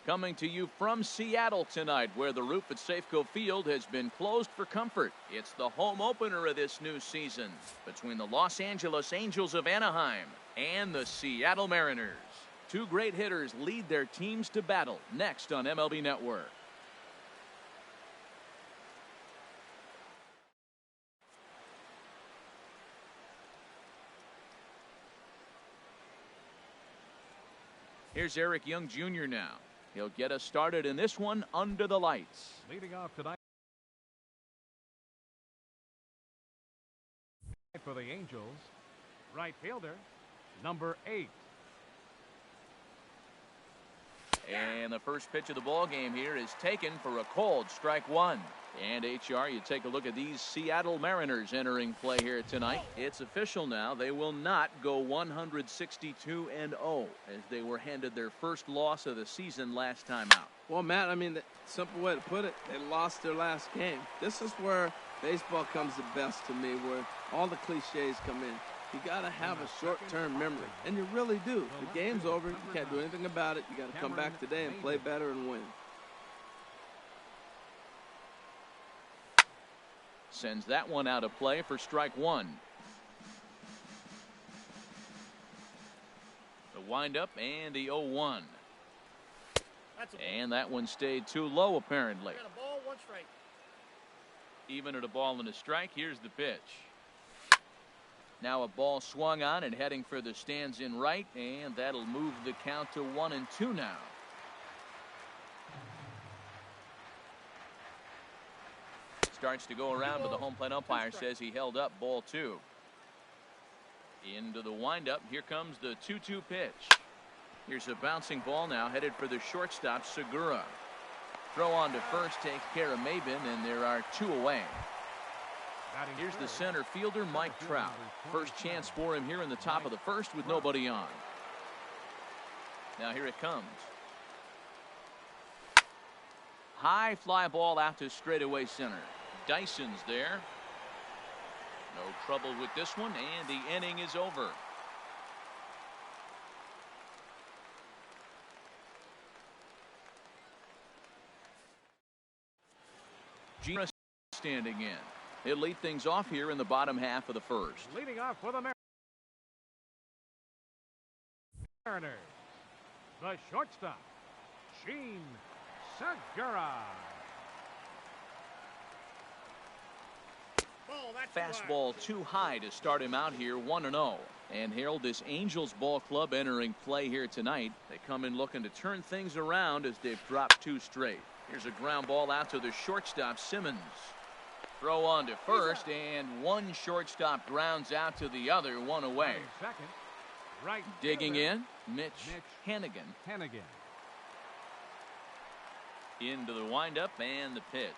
Coming to you from Seattle tonight, where the roof at Safeco Field has been closed for comfort. It's the home opener of this new season between the Los Angeles Angels of Anaheim and the Seattle Mariners. Two great hitters lead their teams to battle next on MLB Network. Here's Eric Young Jr. now. He'll get us started in this one under the lights. Leading off tonight for the Angels, right fielder, number 8. And the first pitch of the ball game here is taken for a called strike one. And HR, you take a look at these Seattle Mariners entering play here tonight. It's official now. They will not go 162-0 as they were handed their first loss of the season last time out. Well, Matt, I mean, the simple way to put it, they lost their last game. This is where baseball comes the best to me, where all the cliches come in. You got to have a short-term memory, and you really do. The game's over. You can't do anything about it. You got to come back today and play better and win. Sends that one out of play for strike one. The windup and the 0-1. And that one stayed too low, apparently. Got a ball, 1 strike. Even at a ball and a strike, here's the pitch. Now a ball swung on and heading for the stands in right, and that'll move the count to 1-2 now. Starts to go around, but the home plate umpire says he held up ball 2. Into the windup. Here comes the 2-2 pitch. Here's a bouncing ball now headed for the shortstop, Segura. Throw on to first takes care of Maben, and there are 2 away. Here's the center fielder, Mike Trout. First chance for him here in the top of the first with nobody on. Now here it comes. High fly ball out to straightaway center. Dyson's there. No trouble with this one, and the inning is over. Gina standing in. He'll lead things off here in the bottom half of the first. Leading off for the Mariners, the shortstop, Gene Segura. Fastball too high to start him out here, 1-0. And Harold, this Angels ball club entering play here tonight. They come in looking to turn things around as they've dropped 2 straight. Here's a ground ball out to the shortstop, Simmons. Throw on to first, and one shortstop grounds out to the other, 1 away. Second, right digging in, Mitch Hennigan. Into the windup and the pitch.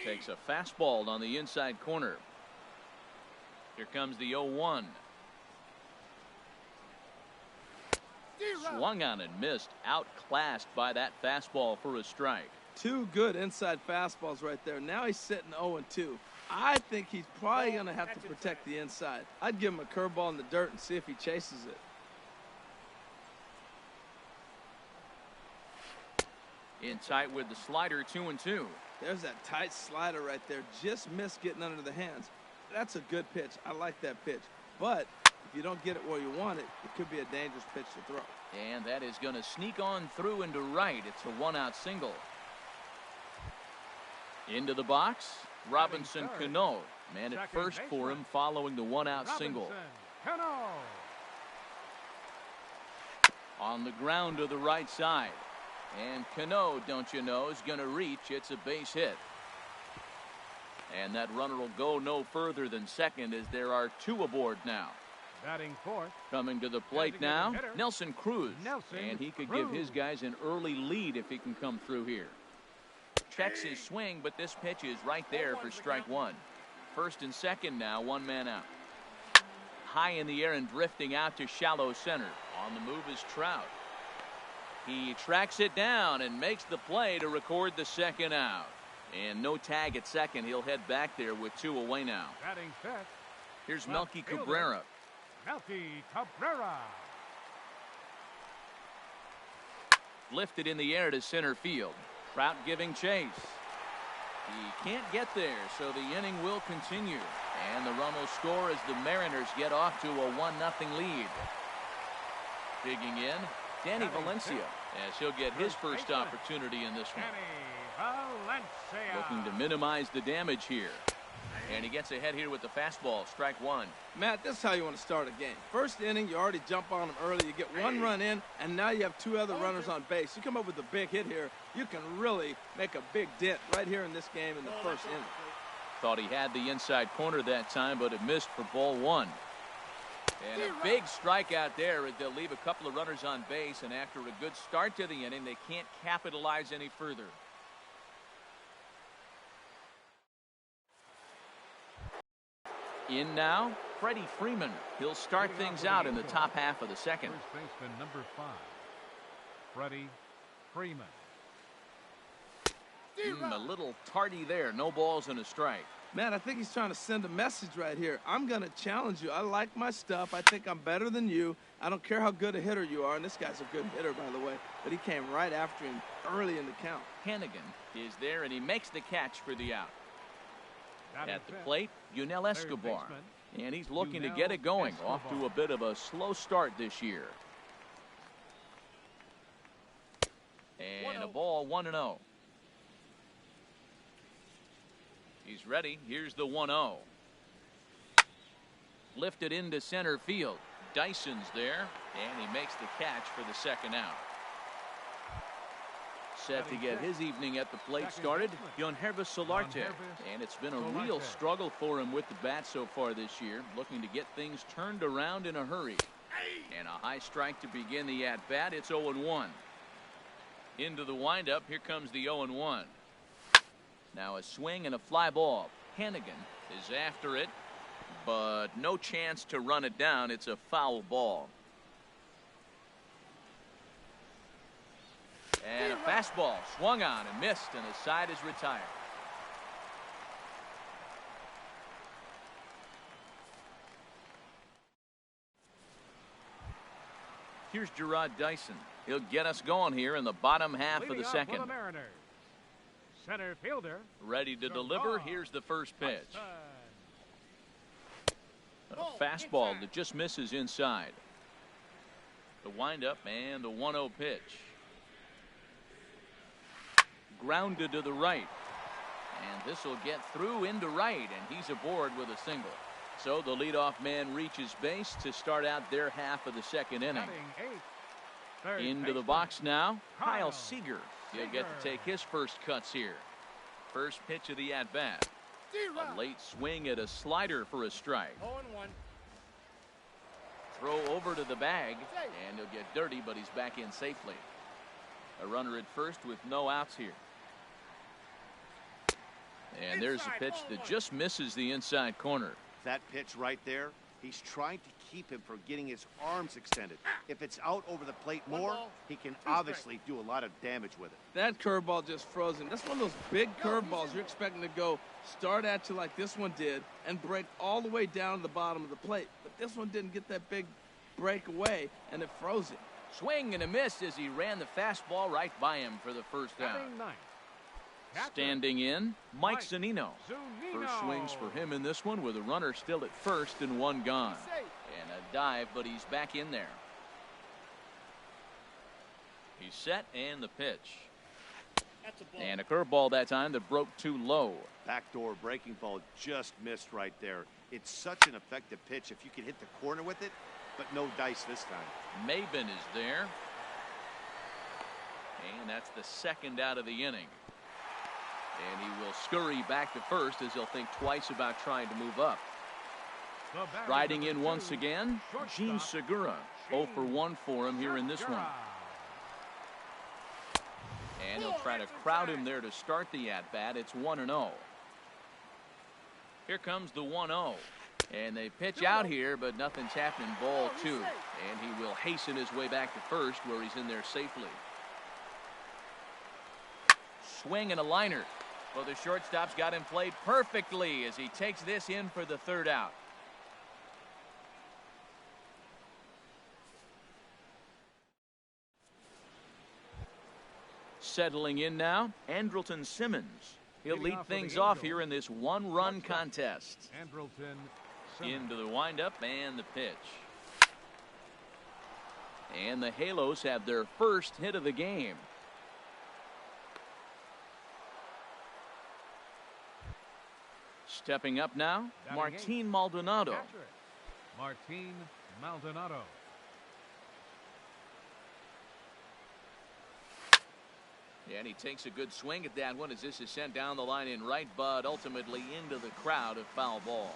Takes a fastball on the inside corner. Here comes the 0-1. Swung on and missed. Outclassed by that fastball for a strike. 2 good inside fastballs right there. Now he's sitting 0-2. I think he's probably going to have to protect the inside. I'd give him a curveball in the dirt and see if he chases it. In tight with the slider, 2-2. There's that tight slider right there. Just missed getting under the hands. That's a good pitch. I like that pitch. But if you don't get it where you want it, it could be a dangerous pitch to throw. And that is going to sneak on through into right. It's a 1-out single. Into the box, Robinson Cano. Man at first for him following the 1-out single. On the ground to the right side. And Cano, don't you know, is going to reach. It's a base hit. And that runner will go no further than second as there are 2 aboard now. Batting fourth. Coming to the plate now, Nelson Cruz. And he could give his guys an early lead if he can come through here. Checks his swing, but this pitch is right there for strike 1. First and second now, 1 man out. High in the air and drifting out to shallow center. On the move is Trout. He tracks it down and makes the play to record the second out. And no tag at second. He'll head back there with 2 away now. Batting fifth. Here's Melky Cabrera. Melky Cabrera. Lifted in the air to center field. Trout giving chase. He can't get there, so the inning will continue. And the run will score as the Mariners get off to a 1-0 lead. Digging in, Danny Valencia, as he'll get his first opportunity in this one. Looking to minimize the damage here. And he gets ahead here with the fastball, strike one. Matt, this is how you want to start a game. First inning, you already jump on them early. You get one run in, and now you have two other runners on base. You come up with a big hit here, you can really make a big dent right here in this game in the first inning. Thought he had the inside corner that time, but it missed for ball one. And a big strikeout there as they'll leave a couple of runners on base, and after a good start to the inning, they can't capitalize any further. In now, Freddie Freeman. He'll start things out in the top half of the second. First baseman number 5, Freddie Freeman. A little tardy there. No balls and a strike. Man, I think he's trying to send a message right here. I'm going to challenge you. I like my stuff. I think I'm better than you. I don't care how good a hitter you are. And this guy's a good hitter, by the way. But he came right after him early in the count. Hannigan is there, and he makes the catch for the out. At the plate, Yunel Escobar. And he's looking to get it going. Off to a bit of a slow start this year. And a ball, 1-0. He's ready. Here's the 1-0. Lifted into center field. Dyson's there, and he makes the catch for the second out. Set to get his evening at the plate started, Yonhervis Solarte. And it's been a real struggle for him with the bat so far this year, looking to get things turned around in a hurry. And a high strike to begin the at-bat. It's 0-1. Into the windup, here comes the 0-1. Now a swing and a fly ball. Hannigan is after it, but no chance to run it down. It's a foul ball. And a fastball swung on and missed, and the side is retired. Here's Gerard Dyson. He'll get us going here in the bottom half of the second. Center fielder. Ready to deliver. Here's the first pitch. A fastball that just misses inside. The windup and the 1-0 pitch. Grounded to the right. And this will get through into right, and he's aboard with a single. So the leadoff man reaches base to start out their half of the second inning. Into the box now, Kyle Seager. He'll get to take his first cuts here. First pitch of the at-bat. A late swing at a slider for a strike. 0-1. Throw over to the bag, and he'll get dirty, but he's back in safely. A runner at first with no outs here. And there's a pitch that just misses the inside corner. That pitch right there, he's trying to keep him from getting his arms extended. If it's out over the plate more, he can obviously do a lot of damage with it. That curveball just frozen. That's one of those big curveballs you're expecting to go start at you like this one did and break all the way down to the bottom of the plate. But this one didn't get that big break away, and it froze him. Swing and a miss as he ran the fastball right by him for the first out. Standing in, Mike Zunino. First swings for him in this one with a runner still at first and one gone. And a dive, but he's back in there. He's set and the pitch. And a curveball that time that broke too low. Backdoor breaking ball just missed right there. It's such an effective pitch if you can hit the corner with it, but no dice this time. Maben is there. And that's the second out of the inning. And he will scurry back to first as he'll think twice about trying to move up. Riding in once again, Gene Segura. 0 for 1 for him here in this one. And he'll try to crowd him there to start the at-bat. It's 1-0. Here comes the 1-0. And they pitch out here, but nothing's happening. Ball 2. And he will hasten his way back to first where he's in there safely. Swing and a liner. Well, the shortstop's got him played perfectly as he takes this in for the third out. Settling in now, Andrelton Simmons. He'll Leading lead off for the things off Angels. here in this one-run Shortstop. contest. Andrelton Simmons. Into the windup and the pitch. And the Halos have their first hit of the game. Stepping up now, Batting Martin Maldonado. Catcher, Martin Maldonado. And he takes a good swing at that one as this is sent down the line in right, but ultimately into the crowd of foul ball.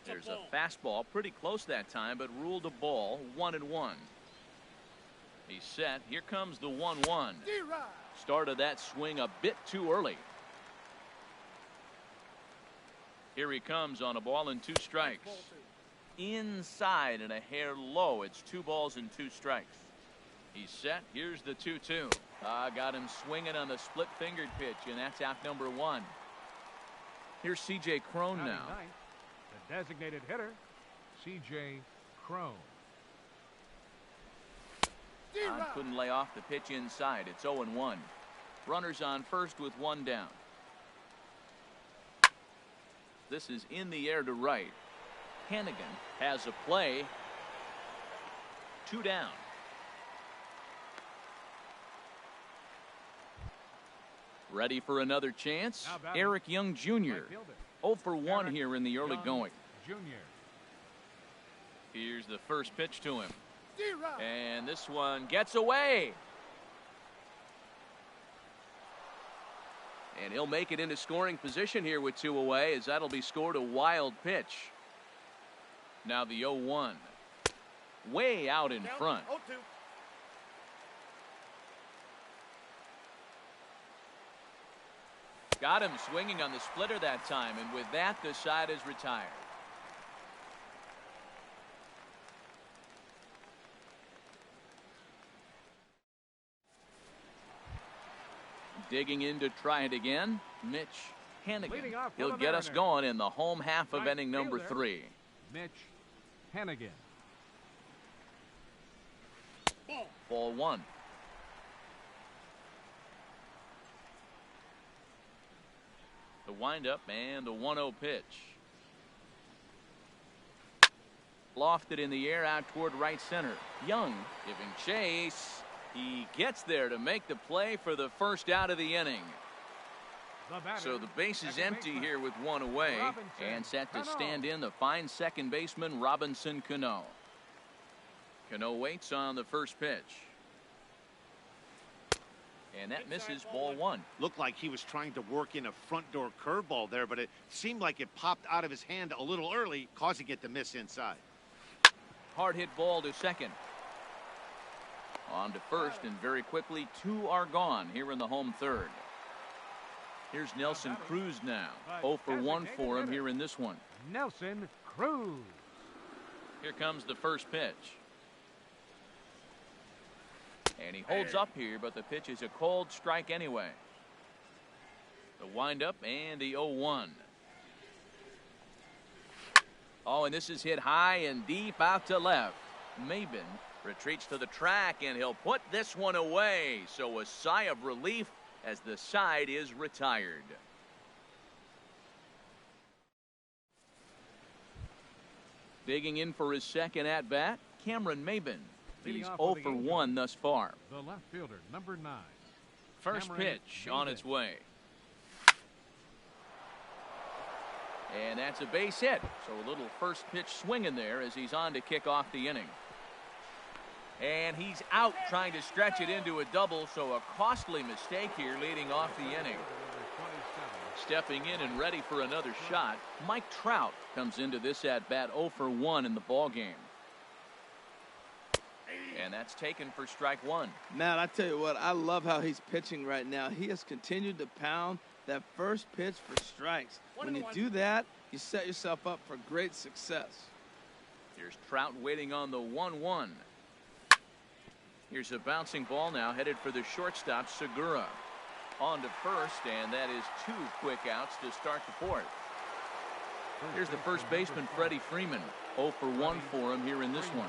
There's a fastball pretty close that time, but ruled a ball, 1-1. He's set. Here comes the 1-1. Started that swing a bit too early. Here he comes on a ball and 2 strikes. Inside and a hair low. It's 2 balls and 2 strikes. He's set. Here's the 2-2. Got him swinging on the split-fingered pitch, and that's out number 1. Here's C.J. Cron now. The designated hitter, C.J. Cron. Couldn't lay off the pitch inside. It's 0-1. Runners on first with 1 down. This is in the air to right. Hannigan has a play. 2 down. Ready for another chance? Eric Young Jr. Right 0 for 1 here in the early Young going. Jr. Here's the first pitch to him. And this one gets away. And he'll make it into scoring position here with 2 away, as that'll be scored a wild pitch. Now the 0-1. Way out in front. Got him swinging on the splitter that time, and with that, the side is retired. Digging in to try it again, Mitch Hannigan. Leading off for He'll the get us Mariners. going in the home half of Right inning number fielder. 3. Mitch Hannigan. Ball 1. The windup and the 1-0 pitch. Lofted in the air out toward right center. Young giving chase. He gets there to make the play for the first out of the inning. The batter, So the base is second empty baseman, here with 1 away. Robinson And set to Cano. stand in the fine second baseman Robinson Cano. Cano waits on the first pitch. And that misses ball 1. Looked like he was trying to work in a front door curveball there, but it seemed like it popped out of his hand a little early, causing it to miss inside. Hard hit ball to second. On to first, and very quickly 2 are gone here in the home third. Here's Nelson Cruz now. 0 for 1 for him here in this one. Nelson Cruz. Here comes the first pitch. And he holds up here, but the pitch is a cold strike anyway. The windup and the 0-1. Oh, and this is hit high and deep out to left. Maben retreats to the track, and he'll put this one away. So a sigh of relief as the side is retired. Digging in for his second at-bat, Cameron Maben. Leading He's off 0 for the for Angels. 1 thus far. The left fielder, number 9. First Cameron pitch on Maben. its way. And that's a base hit. So a little first pitch swinging there as he's on to kick off the inning. And he's out trying to stretch it into a double, so a costly mistake here leading off the inning. Stepping in and ready for another shot, Mike Trout comes into this at-bat 0 for 1 in the ballgame. And that's taken for strike 1. Matt, I tell you what, I love how he's pitching right now. He has continued to pound that first pitch for strikes. When you do that, you set yourself up for great success. Here's Trout waiting on the 1-1. Here's a bouncing ball now headed for the shortstop, Segura. On to first, and that is 2 quick outs to start the 4th. Here's the first baseman, Freddie Freeman. 0 for 1 for him here in this one.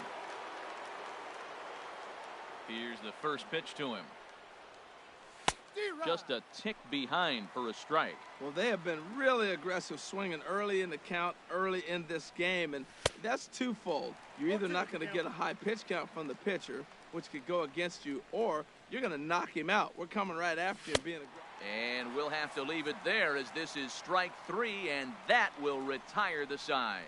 Here's the first pitch to him. Just a tick behind for a strike. Well, they have been really aggressive swinging early in the count, early in this game, and that's twofold. You're either not going to get a high pitch count from the pitcher, which could go against you, or you're going to knock him out. We're coming right after you and being aggressive. And we'll have to leave it there as this is strike 3, and that will retire the side.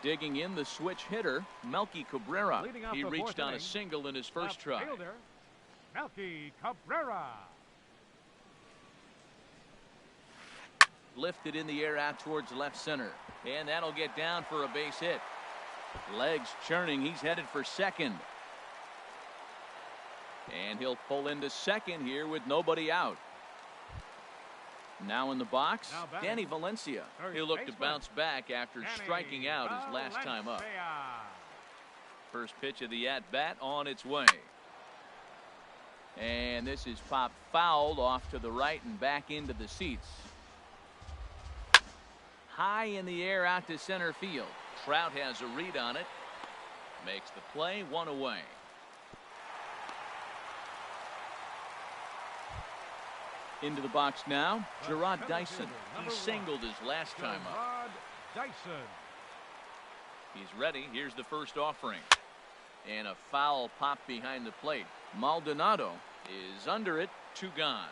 Digging in the switch hitter, Melky Cabrera. He reached on a single in his first try. Melky Cabrera. Lifted in the air out towards left center. And that'll get down for a base hit. Legs churning. He's headed for second. And he'll pull into second here with nobody out. Now in the box, Danny Valencia. He'll look to bounce back after striking out his last time up. First pitch of the at-bat on its way. And this is popped fouled off to the right and back into the seats. High in the air out to center field. Trout has a read on it. Makes the play, 1 away. Into the box now, Gerard Dyson. He singled his last time up. He's ready. Here's the first offering. And a foul pop behind the plate. Maldonado is under it. 2 gone.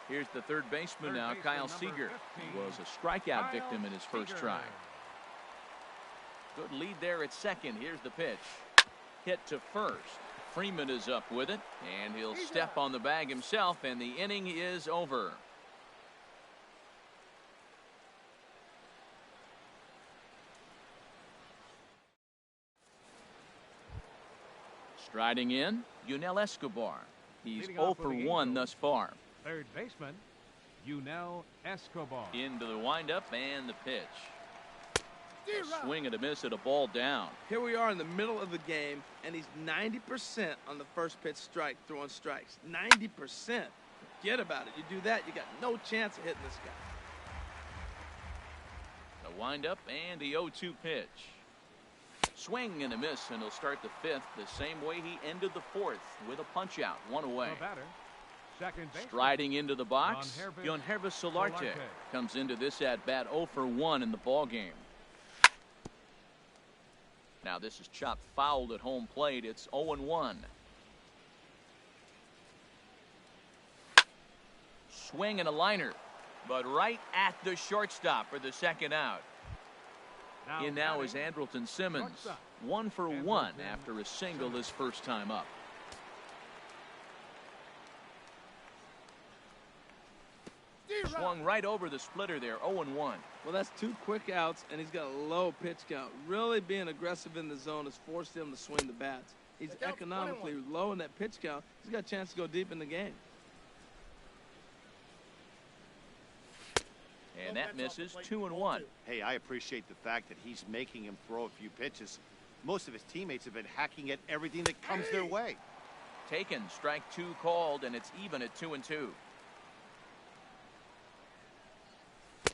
Here's the third baseman now, Kyle Seager. He was a strikeout victim in his first try. Good lead there at second. Here's the pitch. Hit to first. Freeman is up with it, and he'll step on the bag himself, and the inning is over. Striding in, Yunel Escobar. He's 0 for 1 thus far. Third baseman, Yunel Escobar. Into the windup and the pitch. A swing and a miss at a ball down. Here we are in the middle of the game, and he's 90% on the first pitch strike, throwing strikes. 90%. Forget about it. You do that, you got no chance of hitting this guy. The windup and the 0-2 pitch. Swing and a miss, and he'll start the 5th the same way he ended the 4th with a punch out, 1 away. Striding into the box, Yonhervis Solarte comes into this at bat 0 for 1 in the ball game. Now this is chopped fouled at home plate. It's 0-1. Swing and a liner, but right at the shortstop for the second out. In now is Andrelton Simmons. 1 for 1 after a single his first time up. Swung right over the splitter there, 0-1. Well, that's 2 quick outs, and he's got a low pitch count. Really being aggressive in the zone has forced him to swing the bats. He's economically low in that pitch count. He's got a chance to go deep in the game. And that misses, 2-1. Hey, I appreciate the fact that he's making him throw a few pitches. Most of his teammates have been hacking at everything that comes their way. Taken, strike 2 called, and it's even at 2-2.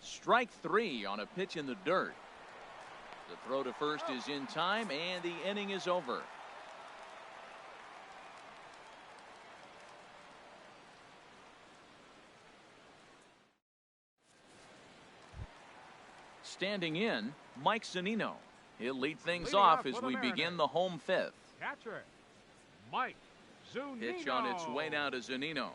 Strike 3 on a pitch in the dirt. The throw to first is in time, and the inning is over. Standing in, Mike Zunino. He'll lead things off as we begin the home 5th. Catcher, Mike Zunino. Pitch on its way now to Zunino.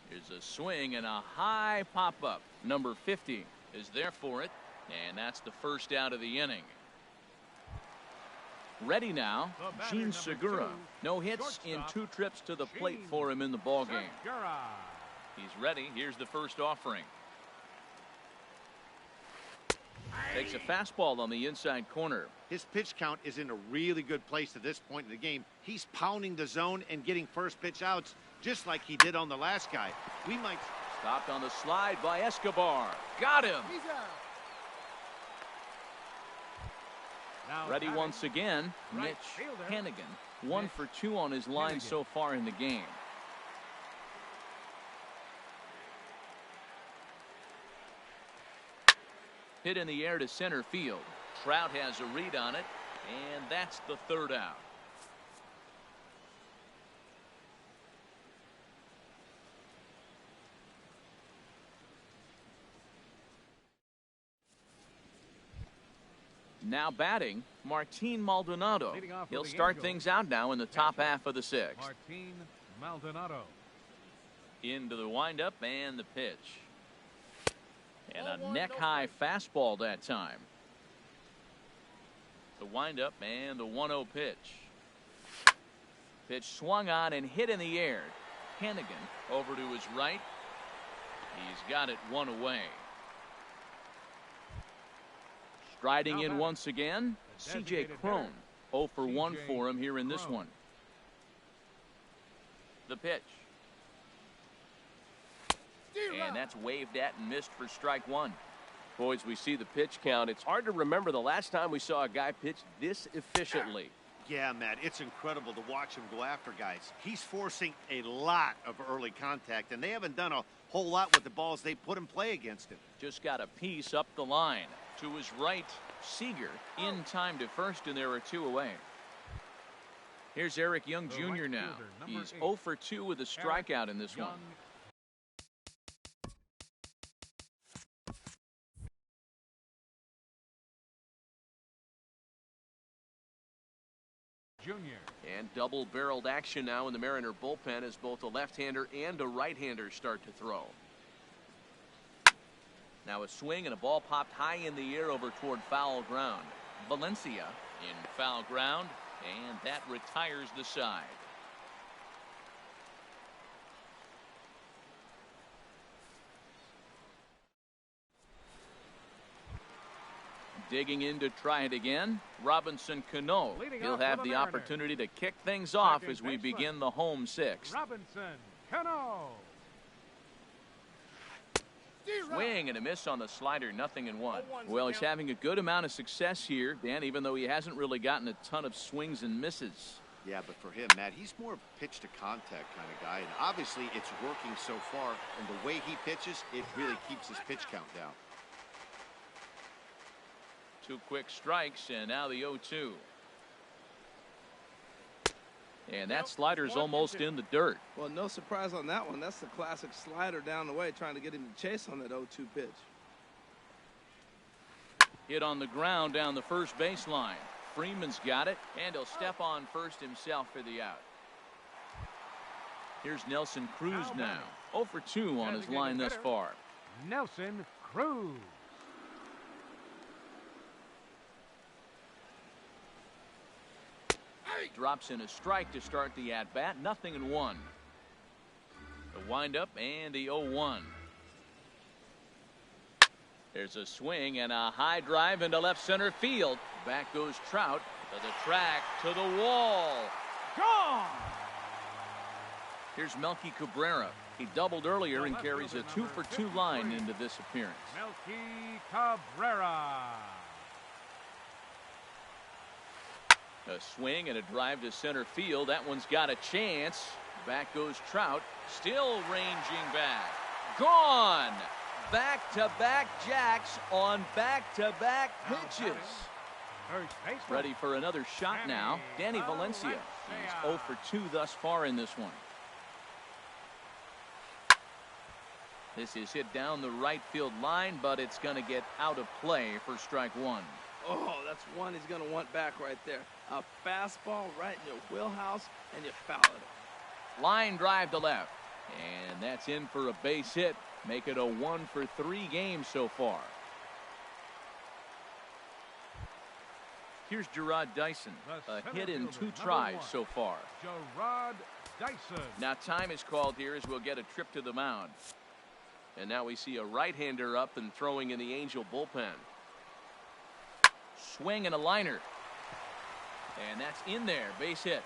Here's a swing and a high pop-up. Number 50 is there for it, and that's the first out of the inning. Ready now, Gene Segura. No hits in 2 trips to the plate for him in the ballgame. He's ready. Here's the first offering. Takes a fastball on the inside corner. His pitch count is in a really good place at this point in the game. He's pounding the zone and getting first pitch outs just like he did on the last guy. We might... Stopped on the slide by Escobar. Got him. Ready once again, Mitch Hannigan. 1 for 2 on his line so far in the game. Hit in the air to center field. Trout has a read on it, and that's the third out. Now batting, Martin Maldonado. He'll start things out now in the top half of the sixth. Martin Maldonado. Into the windup and the pitch. And a neck-high fastball that time. The windup and the 1-0 pitch. Pitch swung on and hit in the air. Hannigan over to his right. He's got it one away. Striding in once again, C.J. Cron. 0 for 1 for him here in this one. The pitch. And that's waved at and missed for strike one. Boys, we see the pitch count. It's hard to remember the last time we saw a guy pitch this efficiently. Yeah, Matt, it's incredible to watch him go after guys. He's forcing a lot of early contact, and they haven't done a whole lot with the balls they put in play against him. Just got a piece up the line. To his right, Seager in time to first, and there are two away. Here's Eric Young Jr. now. He's 0 for 2 with a strikeout in this one. Junior. And double-barreled action now in the Mariner bullpen as both a left-hander and a right-hander start to throw. Now a swing and a ball popped high in the air over toward foul ground. Valencia in foul ground, and that retires the side. Digging in to try it again, Robinson Cano. He'll have the opportunity to kick things off as we begin the home sixth. Robinson Cano. Swing and a miss on the slider, 0-1. Well, he's having a good amount of success here, Dan, even though he hasn't really gotten a ton of swings and misses. Yeah, but for him, Matt, he's more of a pitch to contact kind of guy, and obviously it's working so far, and the way he pitches, it really keeps his pitch count down. 2 quick strikes, and now the 0-2. And that slider's almost in the dirt. Well, no surprise on that one. That's the classic slider down the way, trying to get him to chase on that 0-2 pitch. Hit on the ground down the first baseline. Freeman's got it, and he'll step on first himself for the out. Here's Nelson Cruz now. 0 for 2 on his line thus far. Nelson Cruz. Drops in a strike to start the at-bat. 0-1. The windup and the 0-1. There's a swing and a high drive into left center field. Back goes Trout to the track, to the wall. Gone! Here's Melky Cabrera. He doubled earlier and carries a 2 for 2 line into this appearance. Melky Cabrera. A swing and a drive to center field. That one's got a chance. Back goes Trout. Still ranging back. Gone! Back-to-back jacks on back-to-back pitches. Ready for another shot now. Danny Valencia. He's 0 for 2 thus far in this one. This is hit down the right field line, but it's going to get out of play for strike one. Oh, that's one he's going to want back right there. A fastball right in your wheelhouse, and you foul it. Line drive to left. And that's in for a base hit. Make it a 1 for 3 game so far. Here's Gerard Dyson. A hit in 2 tries so far. Gerard Dyson. Now time is called here as we'll get a trip to the mound. And now we see a right-hander up and throwing in the Angel bullpen. Swing and a liner. And that's in there. Base hit.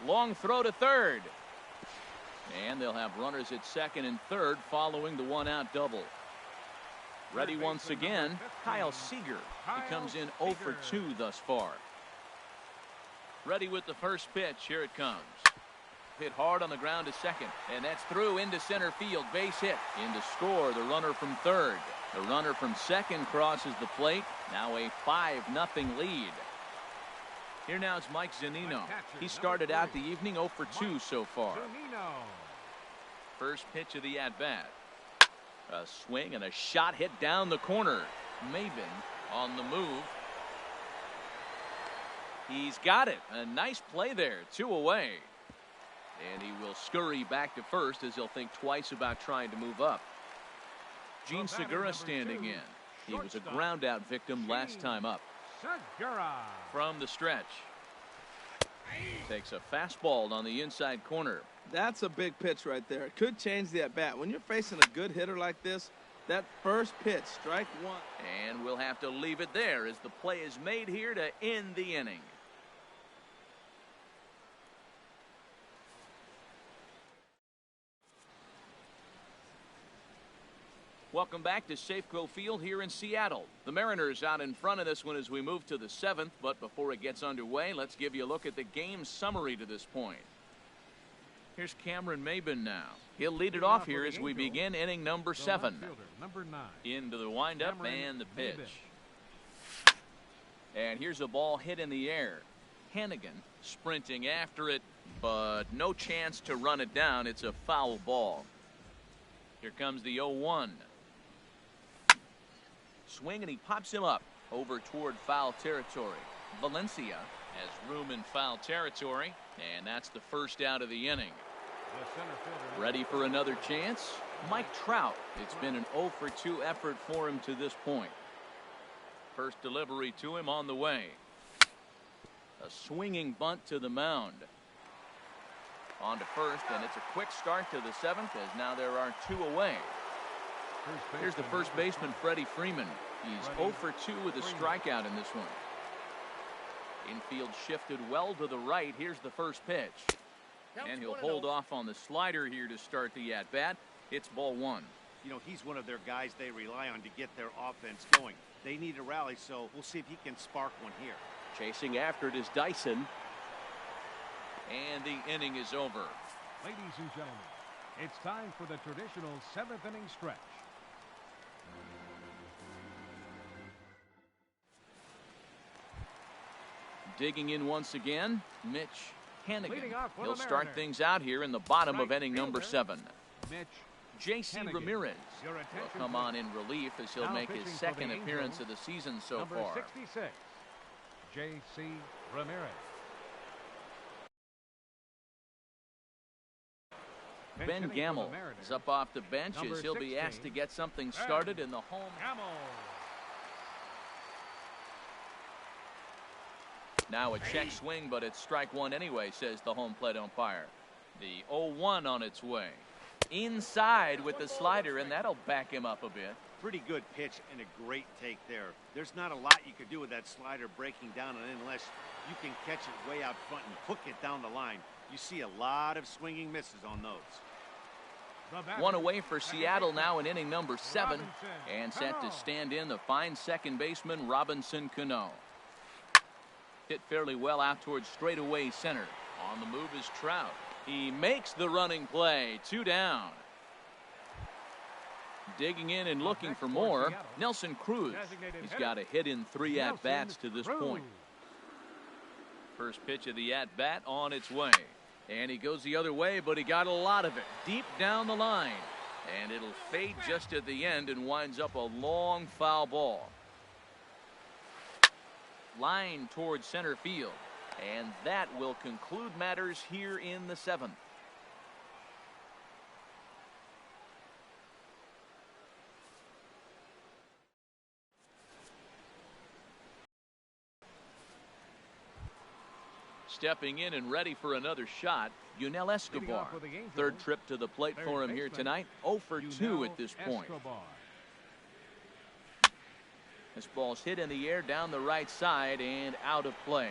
Long throw to third. And they'll have runners at second and third following the 1-out double. Ready once again, Kyle Seager. He comes in 0 for 2 thus far. Ready with the first pitch. Here it comes. hit hard on the ground to second. And that's through into center field. Base hit. In to score the runner from third. The runner from second crosses the plate. Now a 5-0 lead. Here now is Mike Zunino. He started out the evening 0 for 2 so far. First pitch of the at-bat. A swing and a shot hit down the corner. Maben on the move. He's got it. A nice play there. 2 away. And he will scurry back to first as he'll think twice about trying to move up. Gene Segura standing in. He was a ground out victim last time up. Segura. From the stretch. Takes a fastball on the inside corner. That's a big pitch right there. It could change the at-bat. When you're facing a good hitter like this, that first pitch, strike one. And we'll have to leave it there as the play is made here to end the inning. Welcome back to Safeco Field here in Seattle. The Mariners out in front of this one as we move to the 7th, but before it gets underway, let's give you a look at the game summary to this point. Here's Cameron Maben now. He'll lead it off here as we begin inning number 7. Number 9. Into the windup and the pitch. And here's a ball hit in the air. Hannigan sprinting after it, but no chance to run it down. It's a foul ball. Here comes the 0-1. Swing and he pops him up over toward foul territory. Valencia has room in foul territory, and that's the first out of the inning. Ready for another chance? Mike Trout. It's been an 0 for 2 effort for him to this point. First delivery to him on the way. A swinging bunt to the mound. On to first, and it's a quick start to the 7th as now there are 2 away. Here's the first baseman, Freddie Freeman. He's 0 for 2 with a strikeout in this one. Infield shifted well to the right. Here's the first pitch. And he'll hold off on the slider here to start the at-bat. It's ball 1. You know, he's one of their guys they rely on to get their offense going. They need a rally, so we'll see if he can spark one here. Chasing after it is Dyson. And the inning is over. Ladies and gentlemen, it's time for the traditional 7th inning stretch. Digging in once again, Mitch Hannigan. He'll start Mariners. things out here in the bottom of inning number 7. Mitch J.C. Hannigan. Ramirez Your will attention, come on in relief as he'll Now make pitching his for second the appearance Angels, of the season so number far. 66, J.C. Ramirez. Ben Gamble is up off the bench Number as he'll be 16, asked to get something started in the home. Gamble. Now a check swing, but it's strike 1 anyway, says the home plate umpire. The 0-1 on its way. Inside with the slider, and that'll back him up a bit. Pretty good pitch and a great take there. There's not a lot you could do with that slider breaking down, and unless you can catch it way out front and hook it down the line, you see a lot of swinging misses on those. One away for Seattle now in inning number 7, and set to stand in the fine second baseman Robinson Cano. Hit fairly well out towards straightaway center. On the move is Trout. He makes the running play. 2 down. Digging in and looking for more, Nelson Cruz. He's got a hit in 3 at-bats to this point. First pitch of the at-bat on its way. And he goes the other way, but he got a lot of it deep down the line. And it'll fade just at the end and winds up a long foul ball. Line towards center field. And that will conclude matters here in the 7th. Stepping in and ready for another shot, Yunel Escobar. Third trip to the plate for him here tonight. 0 for 2 at this point. This ball's hit in the air down the right side and out of play.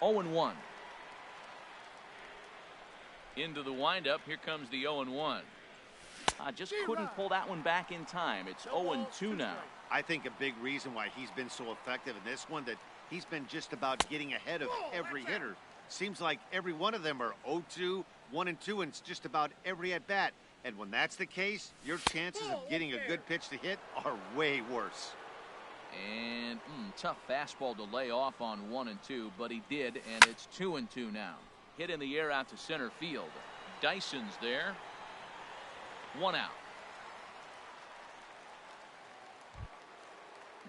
0-1. Into the windup. Here comes the 0-1. Just couldn't pull that one back in time. It's 0-2 now. I think a big reason why he's been so effective in this one, that he's been just about getting ahead of every hitter. Seems like every one of them are 0-2, 1 and 2 in just about every at bat. And when that's the case, your chances of getting a good pitch to hit are way worse. And tough fastball to lay off on 1 and 2, but he did, and it's 2 and 2 now. Hit in the air out to center field. Dyson's there. 1 out.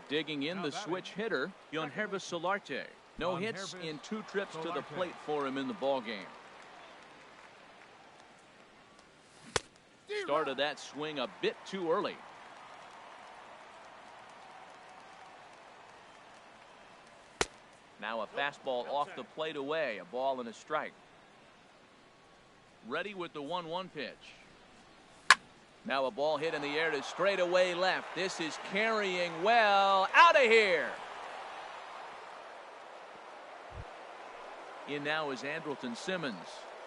Digging in the switch hitter, Yonhervis Solarte. No hits in 2 trips to the plate for him in the ballgame. Started that swing a bit too early. Now a fastball off the plate away. A ball and a strike. Ready with the 1-1 pitch. Now a ball hit in the air to straightaway left. This is carrying well. Out of here. In now is Andrelton Simmons.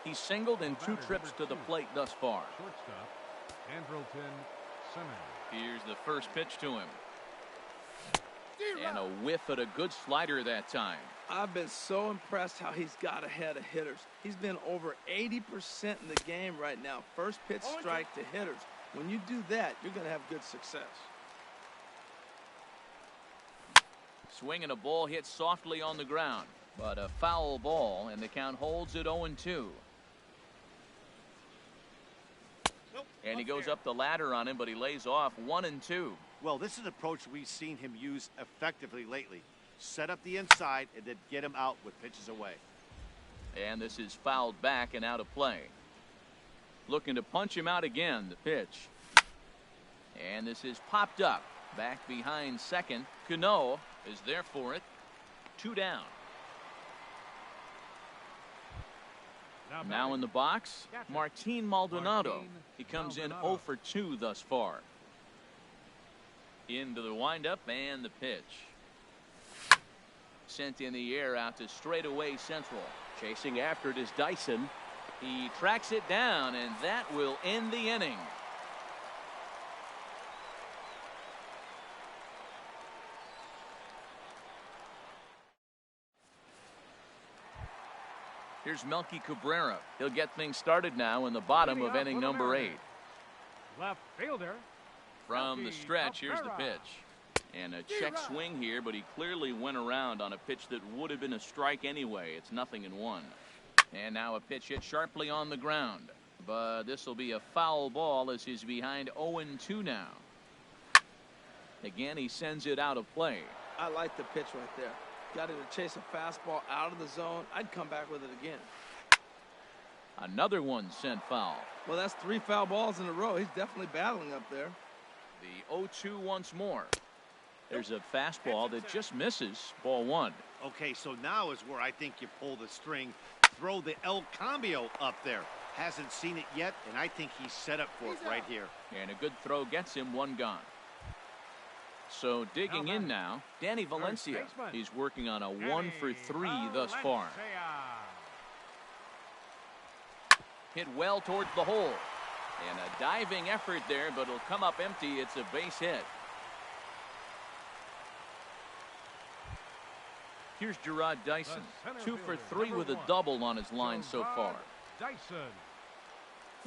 He's singled in 2 trips to the plate thus far. Shortstop, Andrelton Simmons. Here's the first pitch to him. And a whiff at a good slider that time. I've been so impressed how he's got ahead of hitters. He's been over 80% in the game right now. First pitch strike to hitters. When you do that, you're going to have good success. Swing and a ball hit softly on the ground. But a foul ball, and the count holds at 0-2. And he goes up the ladder on him, but he lays off 1 and 2. Well, this is an approach we've seen him use effectively lately. Set up the inside and then get him out with pitches away. And this is fouled back and out of play. Looking to punch him out again, the pitch. And this is popped up. Back behind second. Cano is there for it. 2 down. Now in the box, Martin Maldonado. He comes in 0 for 2 thus far. Into the windup and the pitch. Sent in the air out to straightaway central. Chasing after it is Dyson. He tracks it down, and that will end the inning. Here's Melky Cabrera. He'll get things started now in the bottom of inning number 8. Left fielder. From the stretch, here's the pitch. And a check swing here, but he clearly went around on a pitch that would have been a strike anyway. It's 0-1. And now a pitch hit sharply on the ground. But this will be a foul ball as he's behind 0-2 now. Again, he sends it out of play. I like the pitch right there. Got him to chase a fastball out of the zone. I'd come back with it again. Another one sent foul. Well, that's 3 foul balls in a row. He's definitely battling up there. The 0-2 once more. There's a fastball that just misses. Ball 1. Okay, so now is where I think you pull the string. Throw the El Cambio up there. Hasn't seen it yet, and I think he's set up for it right here. And a good throw gets him 1 gone. So digging in now, Danny Valencia. He's working on a 1 for 3 thus far. Hit well towards the hole. And a diving effort there, but it'll come up empty. It's a base hit. Here's Gerard Dyson. 2 for 3 with a double on his line so far. Dyson.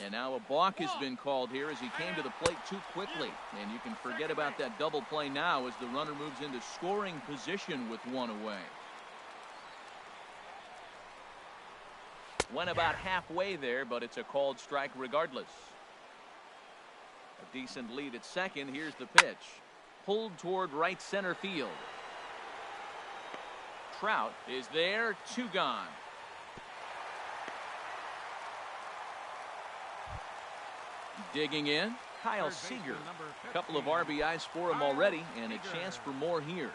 And now a balk has been called here as he came to the plate too quickly. And you can forget about that double play now as the runner moves into scoring position with 1 away. Went about halfway there, but it's a called strike regardless. A decent lead at second. Here's the pitch. Pulled toward right center field. Trout is there. 2 gone. Digging in, Kyle Seager. A couple of RBIs for him already, and a chance for more here.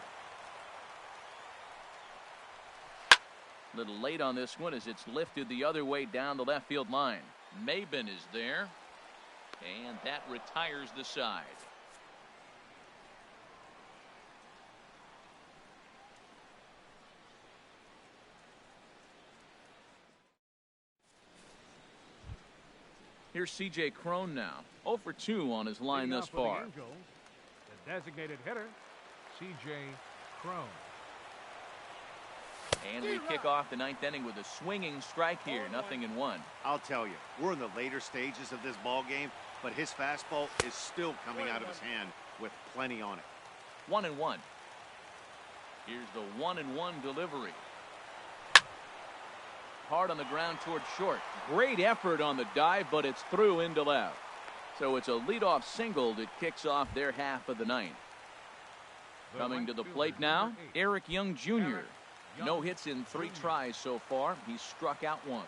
A little late on this one as it's lifted the other way down the left field line. Maben is there, and that retires the side. Here's C.J. Cron now. 0 for 2 on his line thus far. The Angels, the designated hitter, C.J. Cron. And we kick off the ninth inning with a swinging strike here, 0-1. I'll tell you, we're in the later stages of this ball game, but his fastball is still coming out of his hand with plenty on it. 1-1. Here's the 1-1 delivery. Hard on the ground toward short. Great effort on the dive, but it's through into left. So it's a leadoff single that kicks off their half of the ninth. Coming to the plate now, Eric Young Jr. No hits in 3 tries so far. He's struck out once.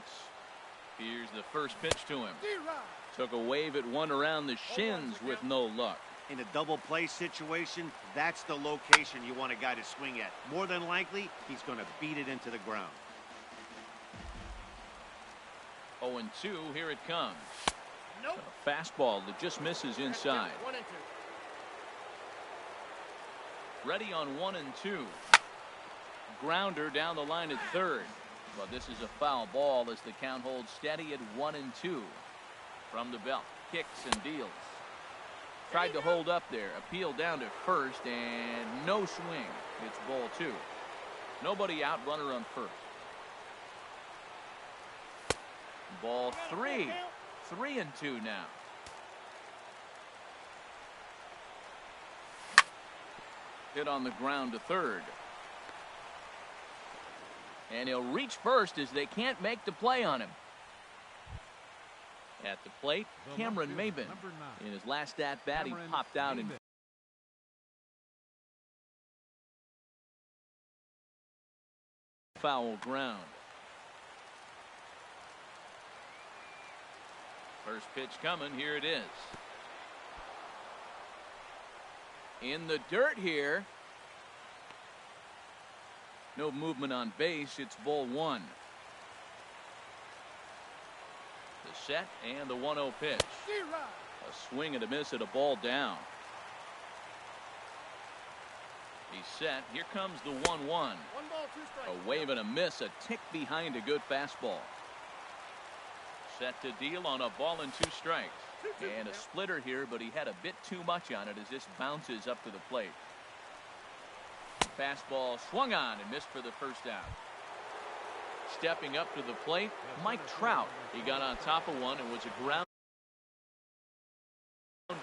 Here's the first pitch to him. Took a wave at one around the shins with no luck. In a double play situation, that's the location you want a guy to swing at. More than likely, he's going to beat it into the ground. 0-2, here it comes. A fastball that just misses inside. Ready on 1-2. Grounder down the line at third. But this is a foul ball as the count holds steady at 1-2. From the belt, kicks and deals. Tried to hold up there, appealed down to first, and no swing. It's ball 2. Nobody out, runner on first. Ball 3. 3-2 now. Hit on the ground to third. And he'll reach first as they can't make the play on him. At the plate, Cameron Maben. In his last at-bat, he popped out in foul ground. First pitch coming, here it is. In the dirt here. No movement on base, it's ball 1. The set and the 1-0 pitch. A swing and a miss at a ball down. He's set. Here comes the 1-1. A wave and a miss, a tick behind a good fastball. Set to deal on a ball and 2 strikes. And a splitter here, but he had a bit too much on it as this bounces up to the plate. Fastball swung on and missed for the first out. Stepping up to the plate, Mike Trout. He got on top of one and was a ground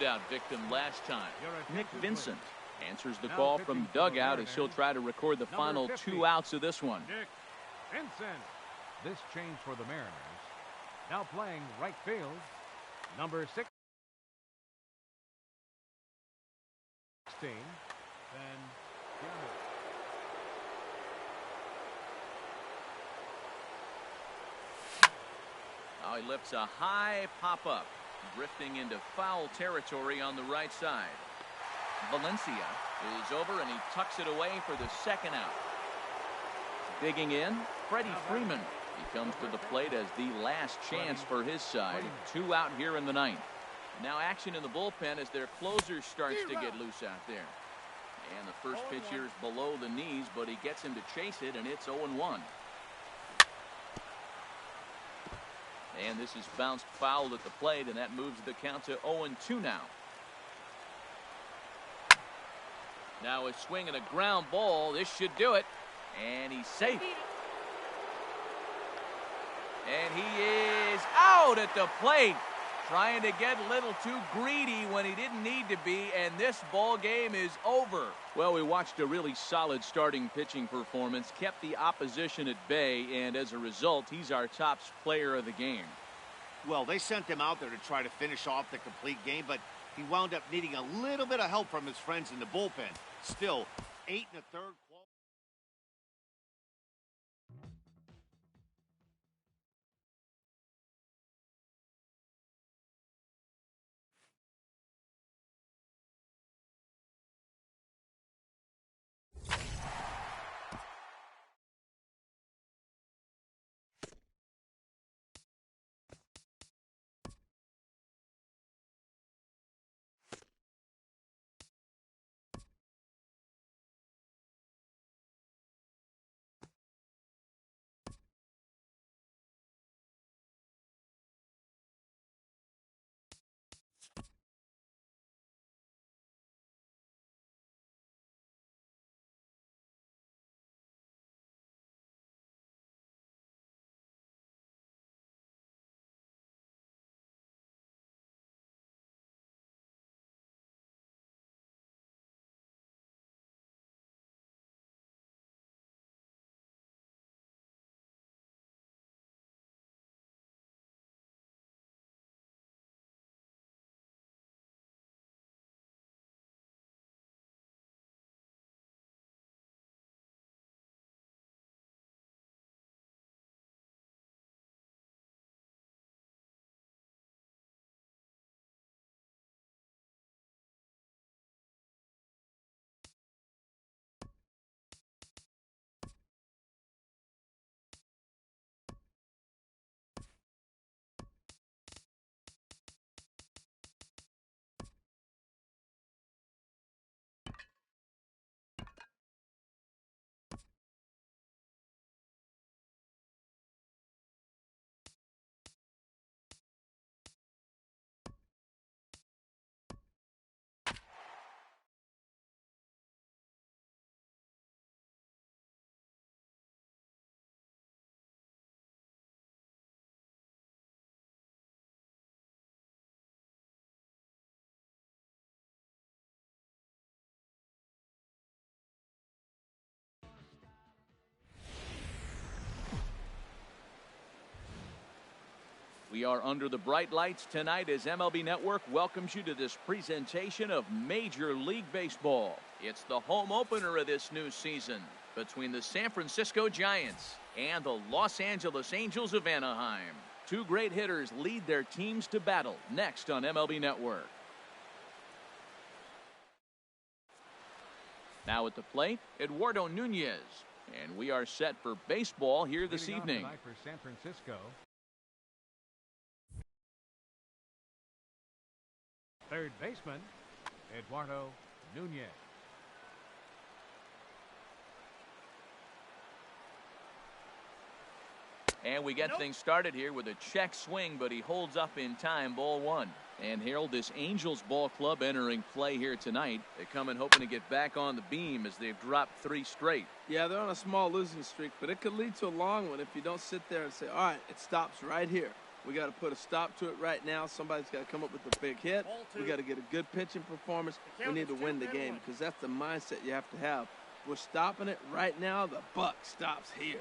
out victim last time. Nick Vincent answers the call from dugout as he'll try to record the final 2 outs of this one. Nick Vincent. This change for the Mariners. Now playing right field, number 16. Now he lifts a high pop-up, drifting into foul territory on the right side. Valencia is over, and he tucks it away for the second out. Digging in, Freddie Freeman. He comes to the plate as the last chance for his side. 2 out here in the ninth. Now action in the bullpen as their closer starts to get loose out there. And the first pitch here is below the knees, but he gets him to chase it, and it's 0-1. And this is bounced foul at the plate, and that moves the count to 0-2 now. Now a swing and a ground ball. This should do it. And he's safe. And he is out at the plate. Trying to get a little too greedy when he didn't need to be, and this ball game is over. Well, we watched a really solid starting pitching performance, kept the opposition at bay, and as a result, he's our top player of the game. Well, they sent him out there to try to finish off the complete game, but he wound up needing a little bit of help from his friends in the bullpen. Still, 8 1/3. We are under the bright lights tonight as MLB Network welcomes you to this presentation of Major League Baseball. It's the home opener of this new season between the San Francisco Giants and the Los Angeles Angels of Anaheim. Two great hitters lead their teams to battle next on MLB Network. Now at the plate, Eduardo Nunez. And we are set for baseball here this evening. For San Francisco. Third baseman, Eduardo Nunez. And we get things started here with a check swing, but he holds up in time, ball one. And Harold, this Angels ball club entering play here tonight. They come in hoping to get back on the beam as they've dropped 3 straight. Yeah, they're on a small losing streak, but it could lead to a long one if you don't sit there and say, all right, it stops right here. We got to put a stop to it right now. Somebody's got to come up with a big hit. We got to get a good pitching performance. We need to win the game because that's the mindset you have to have. We're stopping it right now. The buck stops here.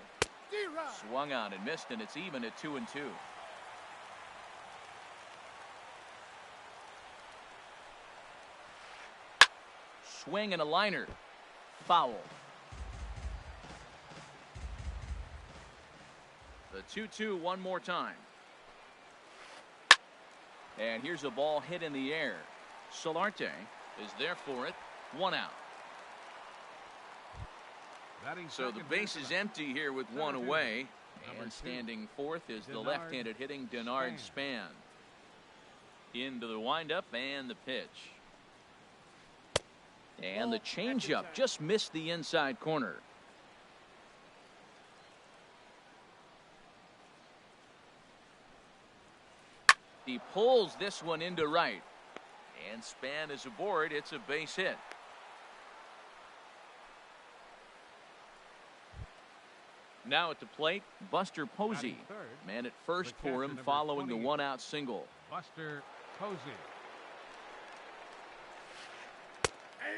Swung on and missed, and it's even at 2-2. Swing and a liner. Foul. The 2-2 one more time. And here's a ball hit in the air. Solarte is there for it. 1 out. So the base is empty here with 1 away. And standing fourth is the left-handed hitting Denard Span. Into the windup and the pitch. And the changeup just missed the inside corner. He pulls this one into right. And Span is aboard. It's a base hit. Now at the plate, Buster Posey. Man at first for him following the 1-out single. Buster Posey.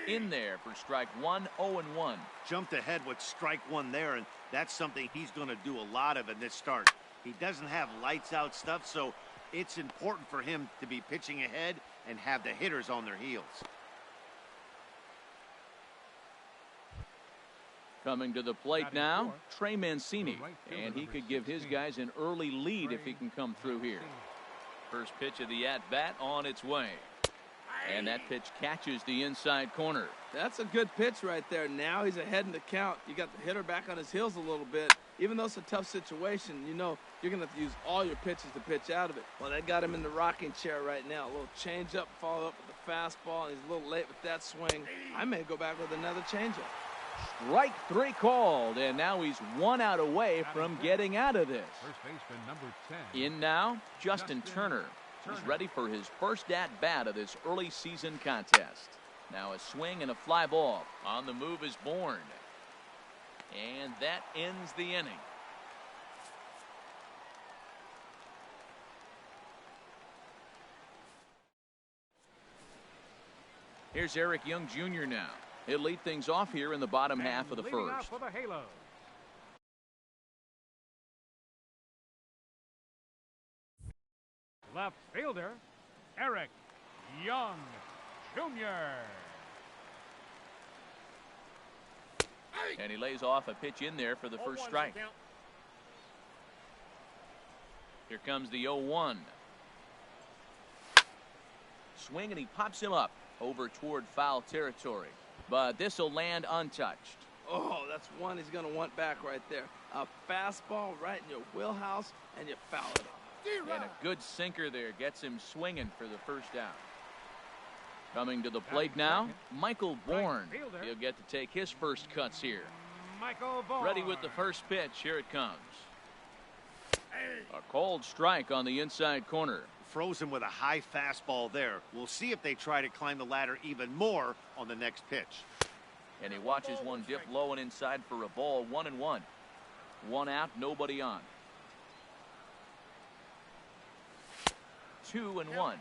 In there for strike 1, 0-1. Jumped ahead with strike 1 there, and that's something he's going to do a lot of in this start. He doesn't have lights out stuff, so it's important for him to be pitching ahead and have the hitters on their heels. Coming to the plate now, Trey Mancini, and he could give his guys an early lead if he can come through here. First pitch of the at-bat on its way. And that pitch catches the inside corner. That's a good pitch right there. Now he's ahead in the count. You got the hitter back on his heels a little bit. Even though it's a tough situation, you know you're going to have to use all your pitches to pitch out of it. Well, they got him in the rocking chair right now. A little changeup, followed up with the fastball, and he's a little late with that swing. I may go back with another changeup. Strike 3 called, and now he's 1 out away from getting out of this. First baseman number 10. In now, Justin Turner. He's ready for his first at-bat of this early season contest. Now a swing and a fly ball. On the move is Bourne. And that ends the inning. Here's Eric Young Jr. now. He'll lead things off here in the bottom half of the first. For the Halos. Left fielder, Eric Young Jr. And he lays off a pitch in there for the first strike. Here comes the 0-1. Swing, and he pops him up over toward foul territory. But this will land untouched. Oh, that's one he's going to want back right there. A fastball right in your wheelhouse, and you foul it off. And a good sinker there gets him swinging for the first out. Coming to the plate now, Michael Bourne. He'll get to take his first cuts here. Michael Bourne. Ready with the first pitch. Here it comes. A cold strike on the inside corner. Frozen with a high fastball there. We'll see if they try to climb the ladder even more on the next pitch. And he watches one dip low and inside for a ball. 1-1. 1 out, nobody on. 2-1. 2-1.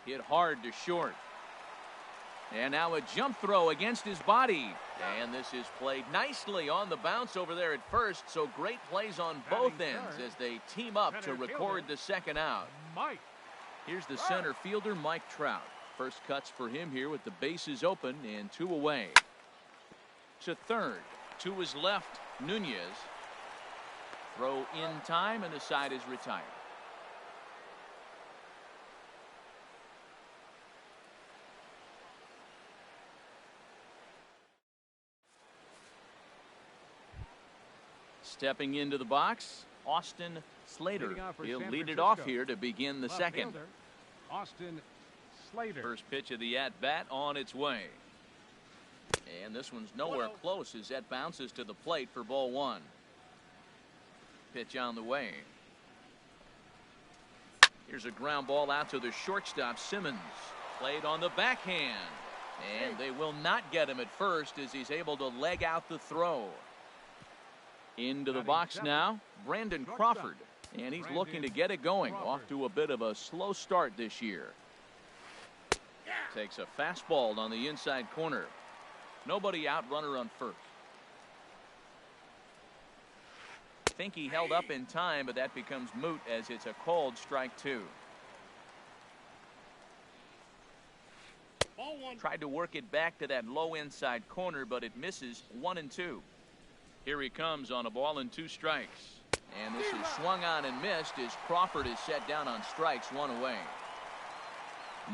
Hit hard to short. And now a jump throw against his body. And this is played nicely on the bounce over there at first. So great plays on both ends as they team up to record the second out. Here's the center fielder, Mike Trout. First cuts for him here with the bases open and 2 away. To third. To his left, Nunez. Throw in time, and the side is retired. Stepping into the box, Austin Slater. He'll lead it off here to begin the second. Austin Slater. First pitch of the at-bat on its way. And this one's nowhere close as that bounces to the plate for ball 1. Pitch on the way. Here's a ground ball out to the shortstop, Simmons. Played on the backhand. And they will not get him at first as he's able to leg out the throw. Into the box now, Brandon Crawford. And he's looking to get it going. Off to a bit of a slow start this year. Takes a fastball on the inside corner. Nobody out, runner on first. Think he held up in time, but that becomes moot as it's a called strike 2. Tried to work it back to that low inside corner, but it misses. 1-2. Here he comes on a ball and 2 strikes. And this is swung on and missed as Crawford is set down on strikes, 1 away.